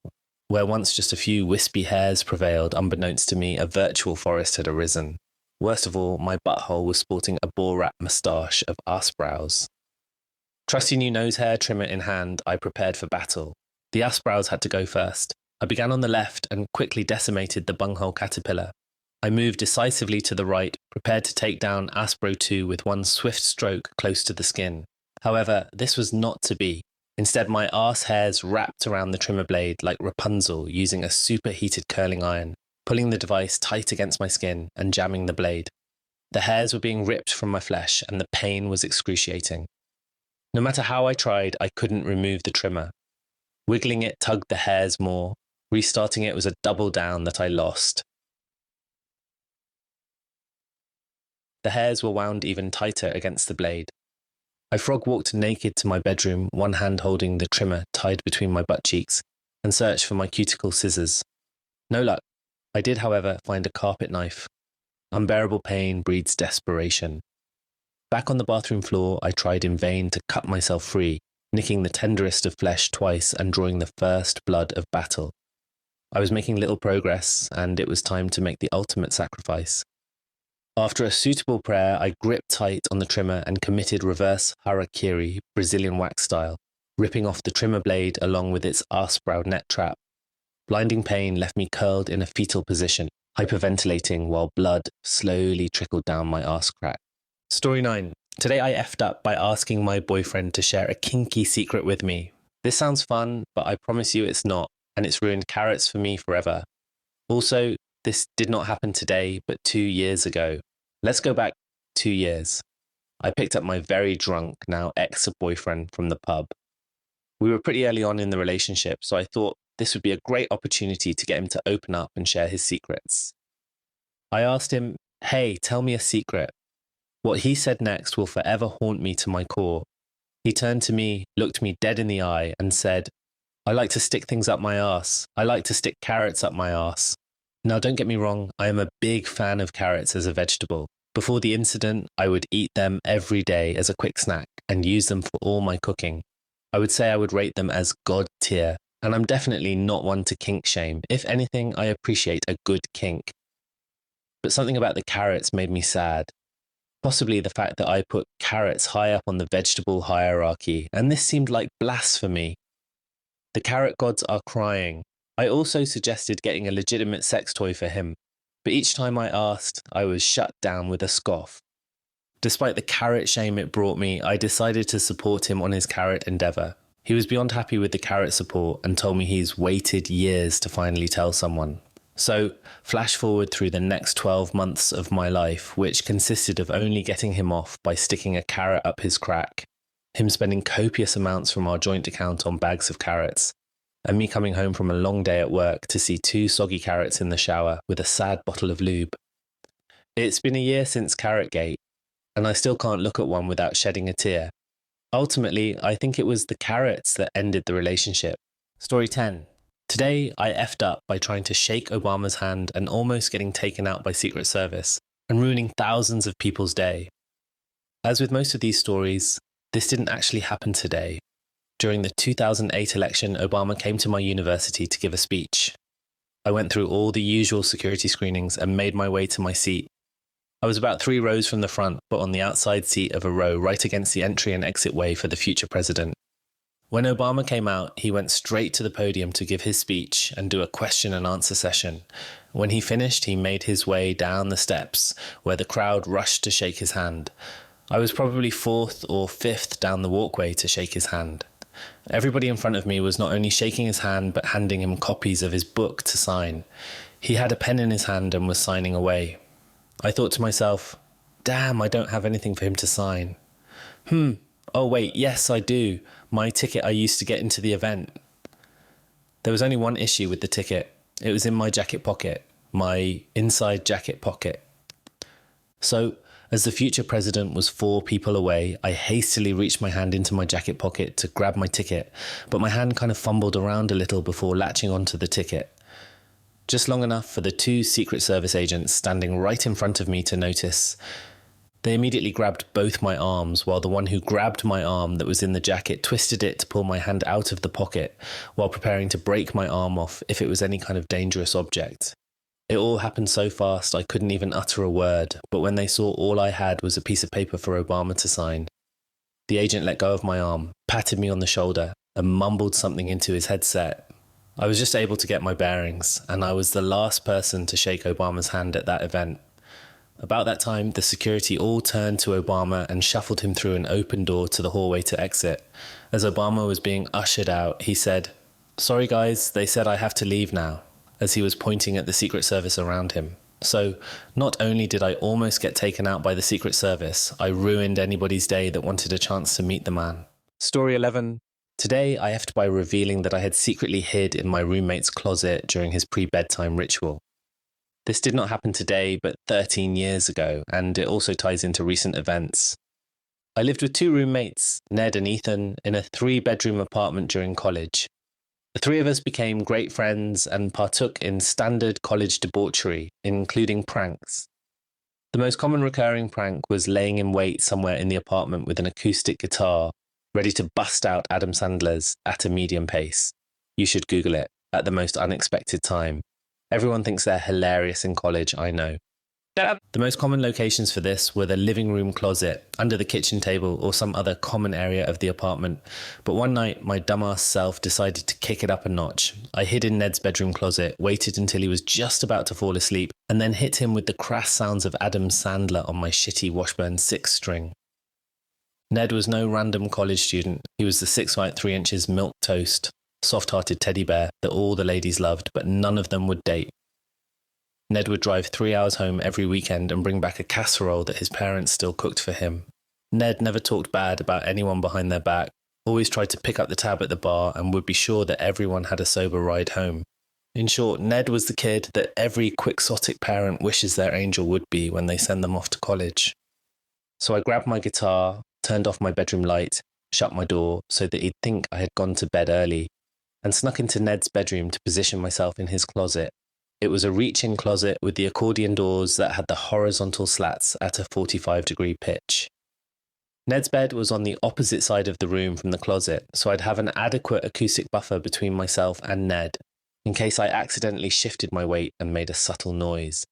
S1: Where once just a few wispy hairs prevailed, unbeknownst to me, a virtual forest had arisen. Worst of all, my butthole was sporting a ball-wrap moustache of ass brows. Trusty new nose hair trimmer in hand, I prepared for battle. The ass brows had to go first. I began on the left and quickly decimated the bunghole caterpillar. I moved decisively to the right, prepared to take down Aspro 2 with one swift stroke close to the skin. However, this was not to be. Instead, my arse hairs wrapped around the trimmer blade like Rapunzel using a superheated curling iron, pulling the device tight against my skin and jamming the blade. The hairs were being ripped from my flesh, and the pain was excruciating. No matter how I tried, I couldn't remove the trimmer. Wiggling it tugged the hairs more. Restarting it was a double down that I lost. The hairs were wound even tighter against the blade. I frog walked naked to my bedroom, one hand holding the trimmer tied between my butt cheeks, and searched for my cuticle scissors. No luck. I did, however, find a carpet knife. Unbearable pain breeds desperation. Back on the bathroom floor, I tried in vain to cut myself free, nicking the tenderest of flesh twice and drawing the first blood of battle. I was making little progress, and it was time to make the ultimate sacrifice. After a suitable prayer, I gripped tight on the trimmer and committed reverse harakiri, Brazilian wax style, ripping off the trimmer blade along with its arse-browed net trap. Blinding pain left me curled in a fetal position, hyperventilating while blood slowly trickled down my arse crack. Story 9. Today I effed up by asking my boyfriend to share a kinky secret with me. This sounds fun, but I promise you it's not, and it's ruined carrots for me forever. Also, this did not happen today, but 2 years ago. Let's go back 2 years. I picked up my very drunk, now ex-boyfriend from the pub. We were pretty early on in the relationship, so I thought this would be a great opportunity to get him to open up and share his secrets. I asked him, "Hey, tell me a secret." What he said next will forever haunt me to my core. He turned to me, looked me dead in the eye, and said, "I like to stick things up my arse. I like to stick carrots up my arse." Now, don't get me wrong, I am a big fan of carrots as a vegetable. Before the incident, I would eat them every day as a quick snack and use them for all my cooking. I would say I would rate them as God tier, and I'm definitely not one to kink shame. If anything, I appreciate a good kink. But something about the carrots made me sad. Possibly the fact that I put carrots high up on the vegetable hierarchy, and this seemed like blasphemy. The carrot gods are crying. I also suggested getting a legitimate sex toy for him, but each time I asked, I was shut down with a scoff. Despite the carrot shame it brought me, I decided to support him on his carrot endeavour. He was beyond happy with the carrot support and told me he's waited years to finally tell someone. So, flash forward through the next 12 months of my life, which consisted of only getting him off by sticking a carrot up his crack, him spending copious amounts from our joint account on bags of carrots, and me coming home from a long day at work to see 2 soggy carrots in the shower with a sad bottle of lube. It's been a year since Carrotgate, and I still can't look at one without shedding a tear. Ultimately, I think it was the carrots that ended the relationship. Story 10. Today, I effed up by trying to shake Obama's hand and almost getting taken out by Secret Service, and ruining thousands of people's day. As with most of these stories, this didn't actually happen today. During the 2008 election, Obama came to my university to give a speech. I went through all the usual security screenings and made my way to my seat. I was about 3 rows from the front, but on the outside seat of a row right against the entry and exit way for the future president. When Obama came out, he went straight to the podium to give his speech and do a question and answer session. When he finished, he made his way down the steps, where the crowd rushed to shake his hand. I was probably 4th or 5th down the walkway to shake his hand. Everybody in front of me was not only shaking his hand, but handing him copies of his book to sign. He had a pen in his hand and was signing away. I thought to myself, damn, I don't have anything for him to sign. Oh wait, yes I do. My ticket I used to get into the event. There was only one issue with the ticket. It was in my jacket pocket, my inside jacket pocket. So, as the future president was 4 people away, I hastily reached my hand into my jacket pocket to grab my ticket, but my hand kind of fumbled around a little before latching onto the ticket. Just long enough for the 2 Secret Service agents standing right in front of me to notice. They immediately grabbed both my arms, while the one who grabbed my arm that was in the jacket twisted it to pull my hand out of the pocket, while preparing to break my arm off if it was any kind of dangerous object. It all happened so fast I couldn't even utter a word, but when they saw all I had was a piece of paper for Obama to sign, the agent let go of my arm, patted me on the shoulder, and mumbled something into his headset. I was just able to get my bearings, and I was the last person to shake Obama's hand at that event. About that time, the security all turned to Obama and shuffled him through an open door to the hallway to exit. As Obama was being ushered out, he said, "Sorry guys, they said I have to leave now," as he was pointing at the Secret Service around him. So not only did I almost get taken out by the Secret Service, I ruined anybody's day that wanted a chance to meet the man. Story 11. Today I effed by revealing that I had secretly hid in my roommate's closet during his pre-bedtime ritual. This did not happen today, but 13 years ago, and it also ties into recent events. I lived with two roommates, Ned and Ethan, in a 3-bedroom apartment during college. The three of us became great friends and partook in standard college debauchery, including pranks. The most common recurring prank was laying in wait somewhere in the apartment with an acoustic guitar, ready to bust out Adam Sandler's at a medium pace. You should Google it, at the most unexpected time. Everyone thinks they're hilarious in college, I know. The most common locations for this were the living room closet, under the kitchen table, or some other common area of the apartment. But one night, my dumbass self decided to kick it up a notch. I hid in Ned's bedroom closet, waited until he was just about to fall asleep, and then hit him with the crass sounds of Adam Sandler on my shitty Washburn 6-string. Ned was no random college student. He was the 6'3" milk toast, soft-hearted teddy bear that all the ladies loved, but none of them would date. Ned would drive 3 hours home every weekend and bring back a casserole that his parents still cooked for him. Ned never talked bad about anyone behind their back, always tried to pick up the tab at the bar, and would be sure that everyone had a sober ride home. In short, Ned was the kid that every quixotic parent wishes their angel would be when they send them off to college. So I grabbed my guitar, turned off my bedroom light, shut my door so that he'd think I had gone to bed early, and snuck into Ned's bedroom to position myself in his closet. It was a reach-in closet with the accordion doors that had the horizontal slats at a 45-degree pitch. Ned's bed was on the opposite side of the room from the closet, so I'd have an adequate acoustic buffer between myself and Ned, in case I accidentally shifted my weight and made a subtle noise.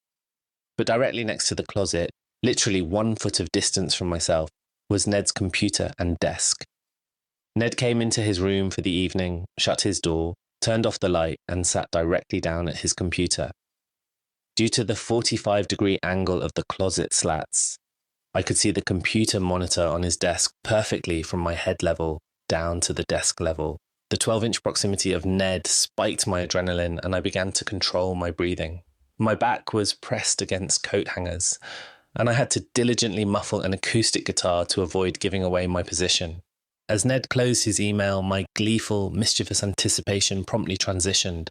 S1: But directly next to the closet, literally 1 foot of distance from myself, was Ned's computer and desk. Ned came into his room for the evening, shut his door, turned off the light, and sat directly down at his computer. Due to the 45-degree angle of the closet slats, I could see the computer monitor on his desk perfectly from my head level down to the desk level. The 12-inch proximity of Ned spiked my adrenaline, and I began to control my breathing. My back was pressed against coat hangers, and I had to diligently muffle an acoustic guitar to avoid giving away my position. As Ned closed his email, my gleeful, mischievous anticipation promptly transitioned.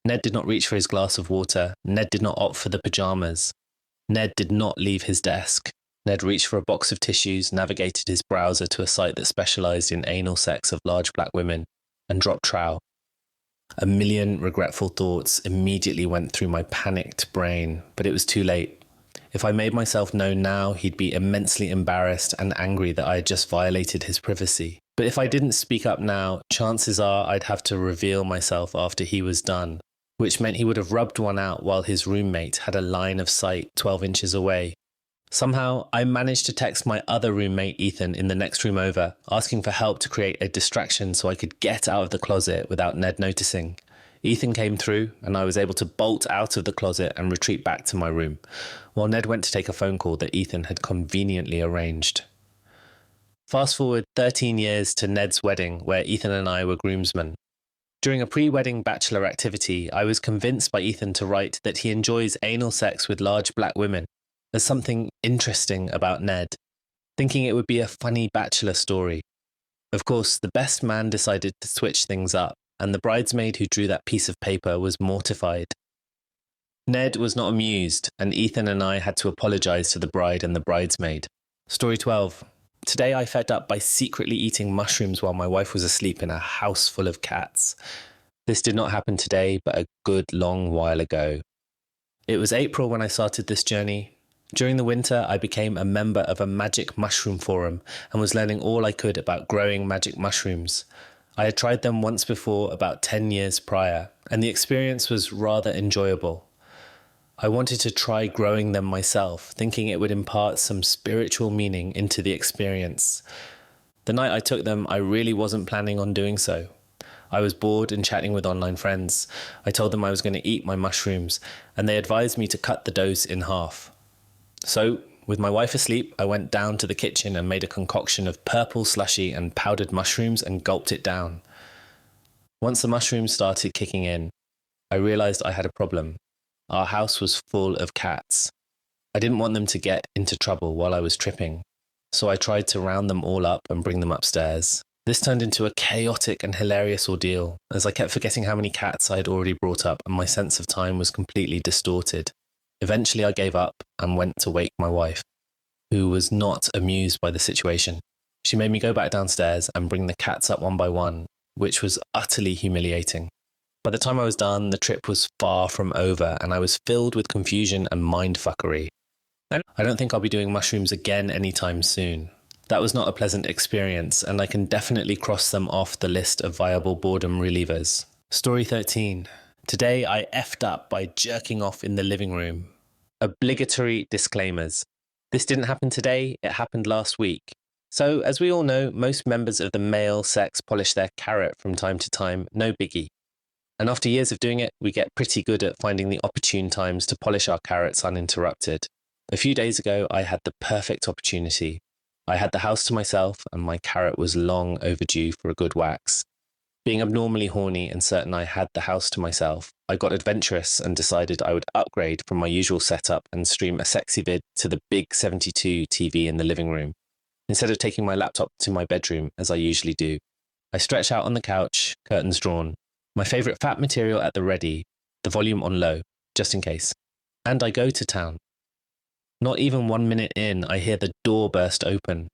S1: Ned did not reach for his glass of water. Ned did not opt for the pajamas. Ned did not leave his desk. Ned reached for a box of tissues, navigated his browser to a site that specialized in anal sex of large black women, and dropped trow. A million regretful thoughts immediately went through my panicked brain, but it was too late. If I made myself known now, he'd be immensely embarrassed and angry that I had just violated his privacy. But if I didn't speak up now, chances are I'd have to reveal myself after he was done, which meant he would have rubbed one out while his roommate had a line of sight 12 inches away. Somehow, I managed to text my other roommate, Ethan, in the next room over, asking for help to create a distraction so I could get out of the closet without Ned noticing. Ethan came through, and I was able to bolt out of the closet and retreat back to my room, while Ned went to take a phone call that Ethan had conveniently arranged. Fast forward 13 years to Ned's wedding, where Ethan and I were groomsmen. During a pre-wedding bachelor activity, I was convinced by Ethan to write that he enjoys anal sex with large black women as something interesting about Ned, thinking it would be a funny bachelor story. Of course, the best man decided to switch things up, and the bridesmaid who drew that piece of paper was mortified. Ned was not amused, and Ethan and I had to apologize to the bride and the bridesmaid. Story 12. Today I fed up by secretly eating mushrooms while my wife was asleep in a house full of cats. This did not happen today, but a good long while ago. It was April when I started this journey. During the winter, I became a member of a magic mushroom forum and was learning all I could about growing magic mushrooms. I had tried them once before about 10 years prior, and the experience was rather enjoyable. I wanted to try growing them myself, thinking it would impart some spiritual meaning into the experience. The night I took them, I really wasn't planning on doing so. I was bored and chatting with online friends. I told them I was going to eat my mushrooms, and they advised me to cut the dose in half. So, with my wife asleep, I went down to the kitchen and made a concoction of purple slushy and powdered mushrooms and gulped it down. Once the mushrooms started kicking in, I realized I had a problem. Our house was full of cats. I didn't want them to get into trouble while I was tripping, so I tried to round them all up and bring them upstairs. This turned into a chaotic and hilarious ordeal, as I kept forgetting how many cats I had already brought up and my sense of time was completely distorted. Eventually I gave up and went to wake my wife, who was not amused by the situation. She made me go back downstairs and bring the cats up one by one, which was utterly humiliating. By the time I was done, the trip was far from over and I was filled with confusion and mindfuckery. I don't think I'll be doing mushrooms again anytime soon. That was not a pleasant experience, and I can definitely cross them off the list of viable boredom relievers. Story 13. Today I effed up by jerking off in the living room. Obligatory disclaimers. This didn't happen today, it happened last week. So, as we all know, most members of the male sex polish their carrot from time to time, no biggie. And after years of doing it, we get pretty good at finding the opportune times to polish our carrots uninterrupted. A few days ago, I had the perfect opportunity. I had the house to myself, and my carrot was long overdue for a good wax. Being abnormally horny and certain I had the house to myself, I got adventurous and decided I would upgrade from my usual setup and stream a sexy vid to the big 72 TV in the living room, instead of taking my laptop to my bedroom as I usually do. I stretch out on the couch, curtains drawn, my favourite fat material at the ready, the volume on low, just in case. And I go to town. Not even 1 minute in, I hear the door burst open.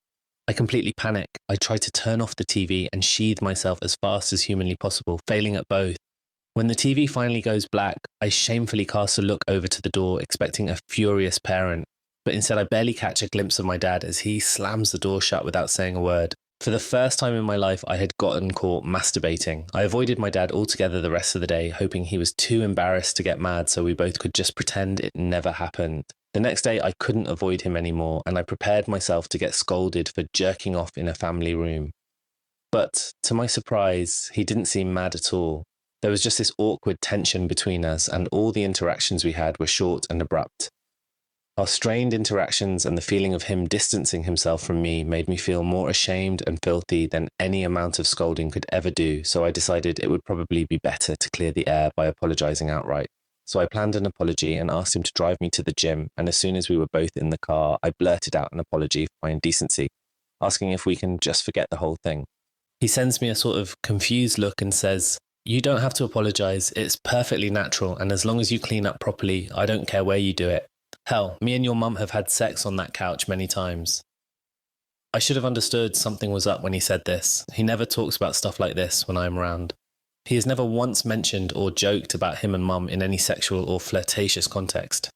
S1: I completely panic. I try to turn off the TV and sheathe myself as fast as humanly possible, failing at both. When the TV finally goes black, I shamefully cast a look over to the door, expecting a furious parent. But instead I barely catch a glimpse of my dad as he slams the door shut without saying a word. For the first time in my life, I had gotten caught masturbating. I avoided my dad altogether the rest of the day, hoping he was too embarrassed to get mad so we both could just pretend it never happened. The next day, I couldn't avoid him anymore, and I prepared myself to get scolded for jerking off in a family room. But, to my surprise, he didn't seem mad at all. There was just this awkward tension between us, and all the interactions we had were short and abrupt. Our strained interactions and the feeling of him distancing himself from me made me feel more ashamed and filthy than any amount of scolding could ever do, so I decided it would probably be better to clear the air by apologizing outright. So I planned an apology and asked him to drive me to the gym, and as soon as we were both in the car, I blurted out an apology for my indecency, asking if we can just forget the whole thing. He sends me a sort of confused look and says, "You don't have to apologize, it's perfectly natural, and as long as you clean up properly, I don't care where you do it. Hell, me and your mum have had sex on that couch many times." I should have understood something was up when he said this. He never talks about stuff like this when I'm around. He has never once mentioned or joked about him and mum in any sexual or flirtatious context.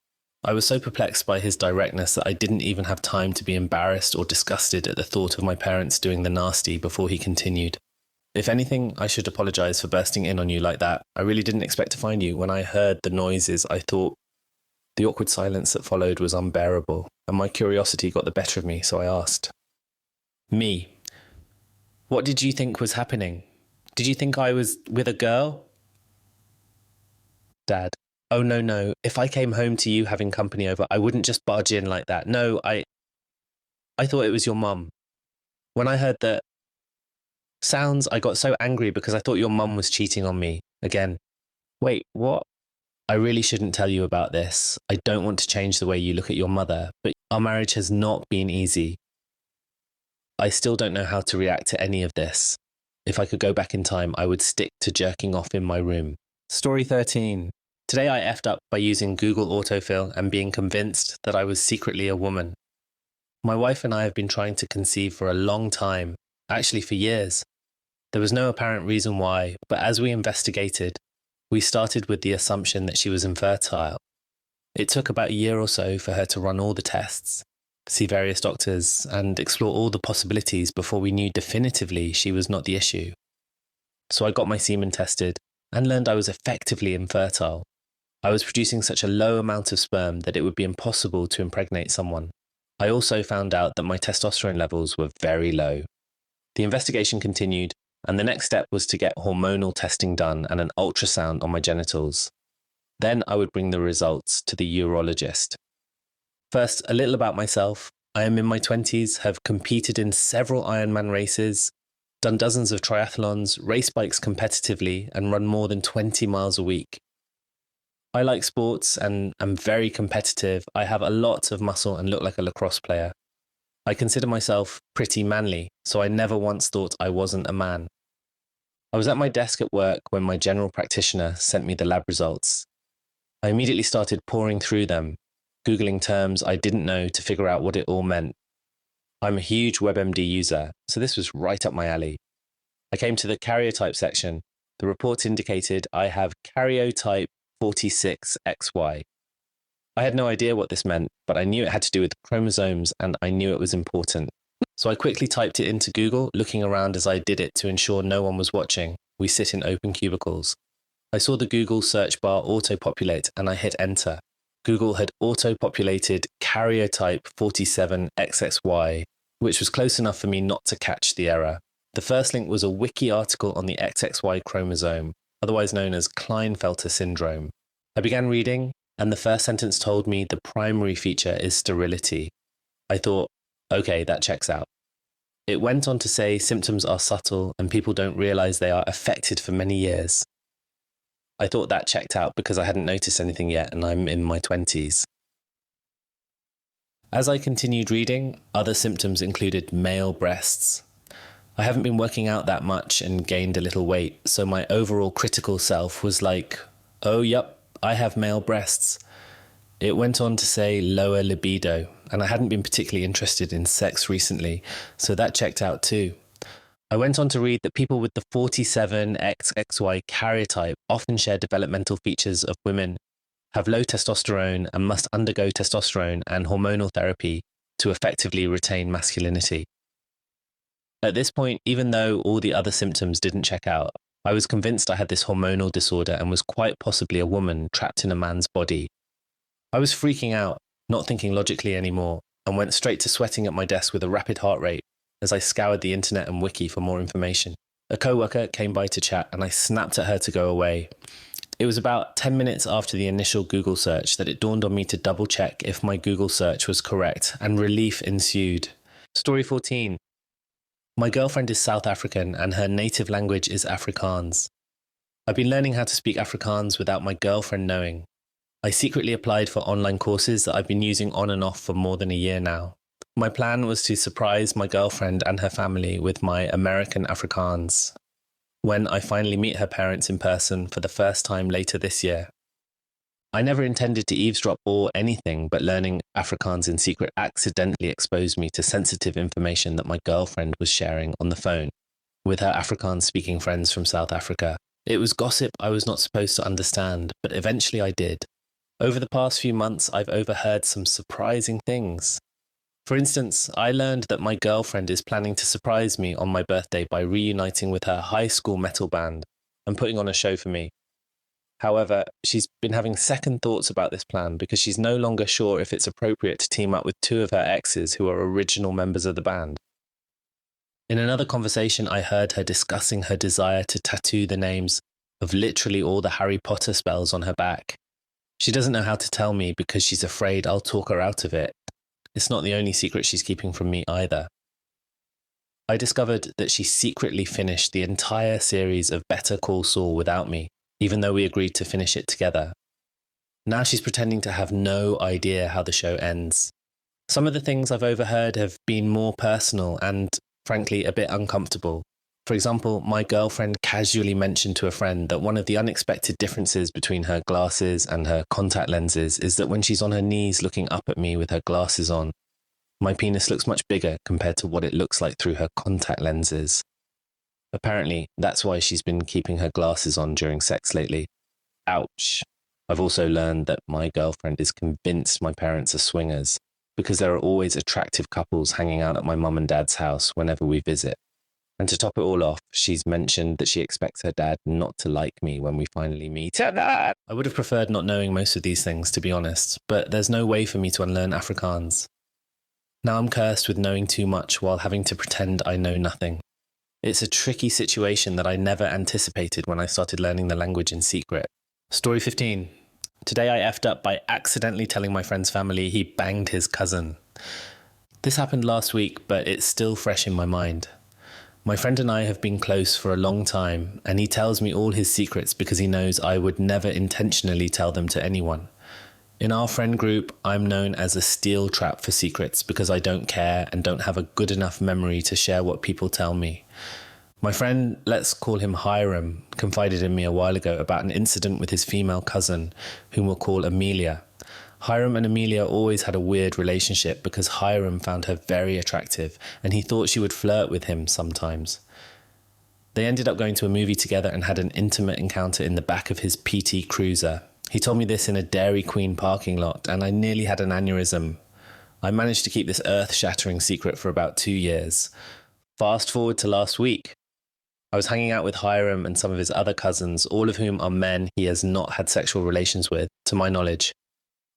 S1: I was so perplexed by his directness that I didn't even have time to be embarrassed or disgusted at the thought of my parents doing the nasty before he continued. "If anything, I should apologise for bursting in on you like that. I really didn't expect to find you. When I heard the noises, I thought..." The awkward silence that followed was unbearable, and my curiosity got the better of me, so I asked. "Me. What did you think was happening? Did you think I was with a girl?" Dad. "Oh, no. If I came home to you having company over, I wouldn't just barge in like that. No, I thought it was your mum. When I heard the sounds, I got so angry because I thought your mum was cheating on me again." "Wait, what?" "I really shouldn't tell you about this. I don't want to change the way you look at your mother, but our marriage has not been easy. I still don't know how to react to any of this. If I could go back in time, I would stick to jerking off in my room." Story 13. Today I effed up by using Google autofill and being convinced that I was secretly a woman. My wife and I have been trying to conceive for a long time, actually for years. There was no apparent reason why, but as we investigated, we started with the assumption that she was infertile. It took about a year or so for her to run all the tests, see various doctors, and explore all the possibilities before we knew definitively she was not the issue. So I got my semen tested and learned I was effectively infertile. I was producing such a low amount of sperm that it would be impossible to impregnate someone. I also found out that my testosterone levels were very low. The investigation continued, and the next step was to get hormonal testing done and an ultrasound on my genitals. Then I would bring the results to the urologist. First, a little about myself. I am in my 20s, have competed in several Ironman races, done dozens of triathlons, race bikes competitively, and run more than 20 miles a week. I like sports and am very competitive. I have a lot of muscle and look like a lacrosse player. I consider myself pretty manly, so I never once thought I wasn't a man. I was at my desk at work when my general practitioner sent me the lab results. I immediately started pouring through them, Googling terms I didn't know to figure out what it all meant. I'm a huge WebMD user, so this was right up my alley. I came to the karyotype section. The report indicated I have karyotype 46XY. I had no idea what this meant, but I knew it had to do with chromosomes and I knew it was important. So I quickly typed it into Google, looking around as I did it to ensure no one was watching. We sit in open cubicles. I saw the Google search bar auto-populate and I hit enter. Google had auto-populated karyotype 47XXY, which was close enough for me not to catch the error. The first link was a wiki article on the XXY chromosome, otherwise known as Klinefelter syndrome. I began reading, and the first sentence told me the primary feature is sterility. I thought, okay, that checks out. It went on to say symptoms are subtle and people don't realize they are affected for many years. I thought that checked out because I hadn't noticed anything yet and I'm in my 20s. As I continued reading, other symptoms included male breasts. I haven't been working out that much and gained a little weight, so my overall critical self was like, oh, yep, I have male breasts. It went on to say lower libido, and I hadn't been particularly interested in sex recently, so that checked out too. I went on to read that people with the 47XXY karyotype often share developmental features of women, have low testosterone, and must undergo testosterone and hormonal therapy to effectively retain masculinity. At this point, even though all the other symptoms didn't check out, I was convinced I had this hormonal disorder and was quite possibly a woman trapped in a man's body. I was freaking out, not thinking logically anymore, and went straight to sweating at my desk with a rapid heart rate as I scoured the internet and wiki for more information. A coworker came by to chat and I snapped at her to go away. It was about 10 minutes after the initial Google search that it dawned on me to double check if my Google search was correct, and relief ensued. Story 14. My girlfriend is South African and her native language is Afrikaans. I've been learning how to speak Afrikaans without my girlfriend knowing. I secretly applied for online courses that I've been using on and off for more than a year now. My plan was to surprise my girlfriend and her family with my American Afrikaans when I finally meet her parents in person for the first time later this year. I never intended to eavesdrop or anything, but learning Afrikaans in secret accidentally exposed me to sensitive information that my girlfriend was sharing on the phone with her Afrikaans-speaking friends from South Africa. It was gossip I was not supposed to understand, but eventually I did. Over the past few months, I've overheard some surprising things. For instance, I learned that my girlfriend is planning to surprise me on my birthday by reuniting with her high school metal band and putting on a show for me. However, she's been having second thoughts about this plan because she's no longer sure if it's appropriate to team up with two of her exes who are original members of the band. In another conversation, I heard her discussing her desire to tattoo the names of literally all the Harry Potter spells on her back. She doesn't know how to tell me because she's afraid I'll talk her out of it. It's not the only secret she's keeping from me either. I discovered that she secretly finished the entire series of Better Call Saul without me, even though we agreed to finish it together. Now she's pretending to have no idea how the show ends. Some of the things I've overheard have been more personal and, frankly, a bit uncomfortable. For example, my girlfriend casually mentioned to a friend that one of the unexpected differences between her glasses and her contact lenses is that when she's on her knees looking up at me with her glasses on, my penis looks much bigger compared to what it looks like through her contact lenses. Apparently, that's why she's been keeping her glasses on during sex lately. Ouch. I've also learned that my girlfriend is convinced my parents are swingers because there are always attractive couples hanging out at my mum and dad's house whenever we visit. And to top it all off, she's mentioned that she expects her dad not to like me when we finally meet. I would have preferred not knowing most of these things, to be honest, but there's no way for me to unlearn Afrikaans. Now I'm cursed with knowing too much while having to pretend I know nothing. It's a tricky situation that I never anticipated when I started learning the language in secret. Story 15. Today I effed up by accidentally telling my friend's family he banged his cousin. This happened last week, but it's still fresh in my mind. My friend and I have been close for a long time, and he tells me all his secrets because he knows I would never intentionally tell them to anyone. In our friend group, I'm known as a steel trap for secrets because I don't care and don't have a good enough memory to share what people tell me. My friend, let's call him Hiram, confided in me a while ago about an incident with his female cousin, whom we'll call Amelia. Hiram and Amelia always had a weird relationship because Hiram found her very attractive and he thought she would flirt with him sometimes. They ended up going to a movie together and had an intimate encounter in the back of his PT Cruiser. He told me this in a Dairy Queen parking lot and I nearly had an aneurysm. I managed to keep this earth-shattering secret for about 2 years. Fast forward to last week. I was hanging out with Hiram and some of his other cousins, all of whom are men he has not had sexual relations with, to my knowledge.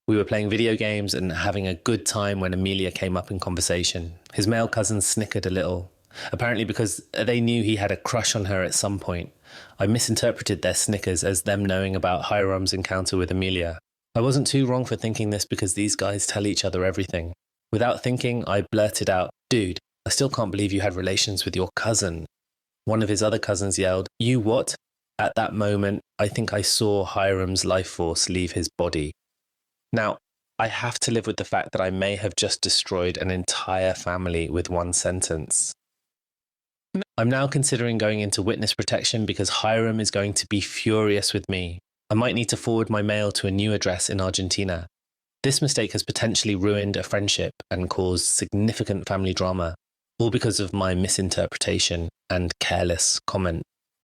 S1: We were playing video games and having a good time when Amelia came up in conversation. His male cousins snickered a little, apparently because they knew he had a crush on her at some point. I misinterpreted their snickers as them knowing about Hiram's encounter with Amelia. I wasn't too wrong for thinking this because these guys tell each other everything. Without thinking, I blurted out, "Dude, I still can't believe you had relations with your cousin." One of his other cousins yelled, "You what?" At that moment, I think I saw Hiram's life force leave his body. Now, I have to live with the fact that I may have just destroyed an entire family with one sentence. I'm now considering going into witness protection because Hiram is going to be furious with me. I might need to forward my mail to a new address in Argentina. This mistake has potentially ruined a friendship and caused significant family drama, all because of my misinterpretation and careless comment.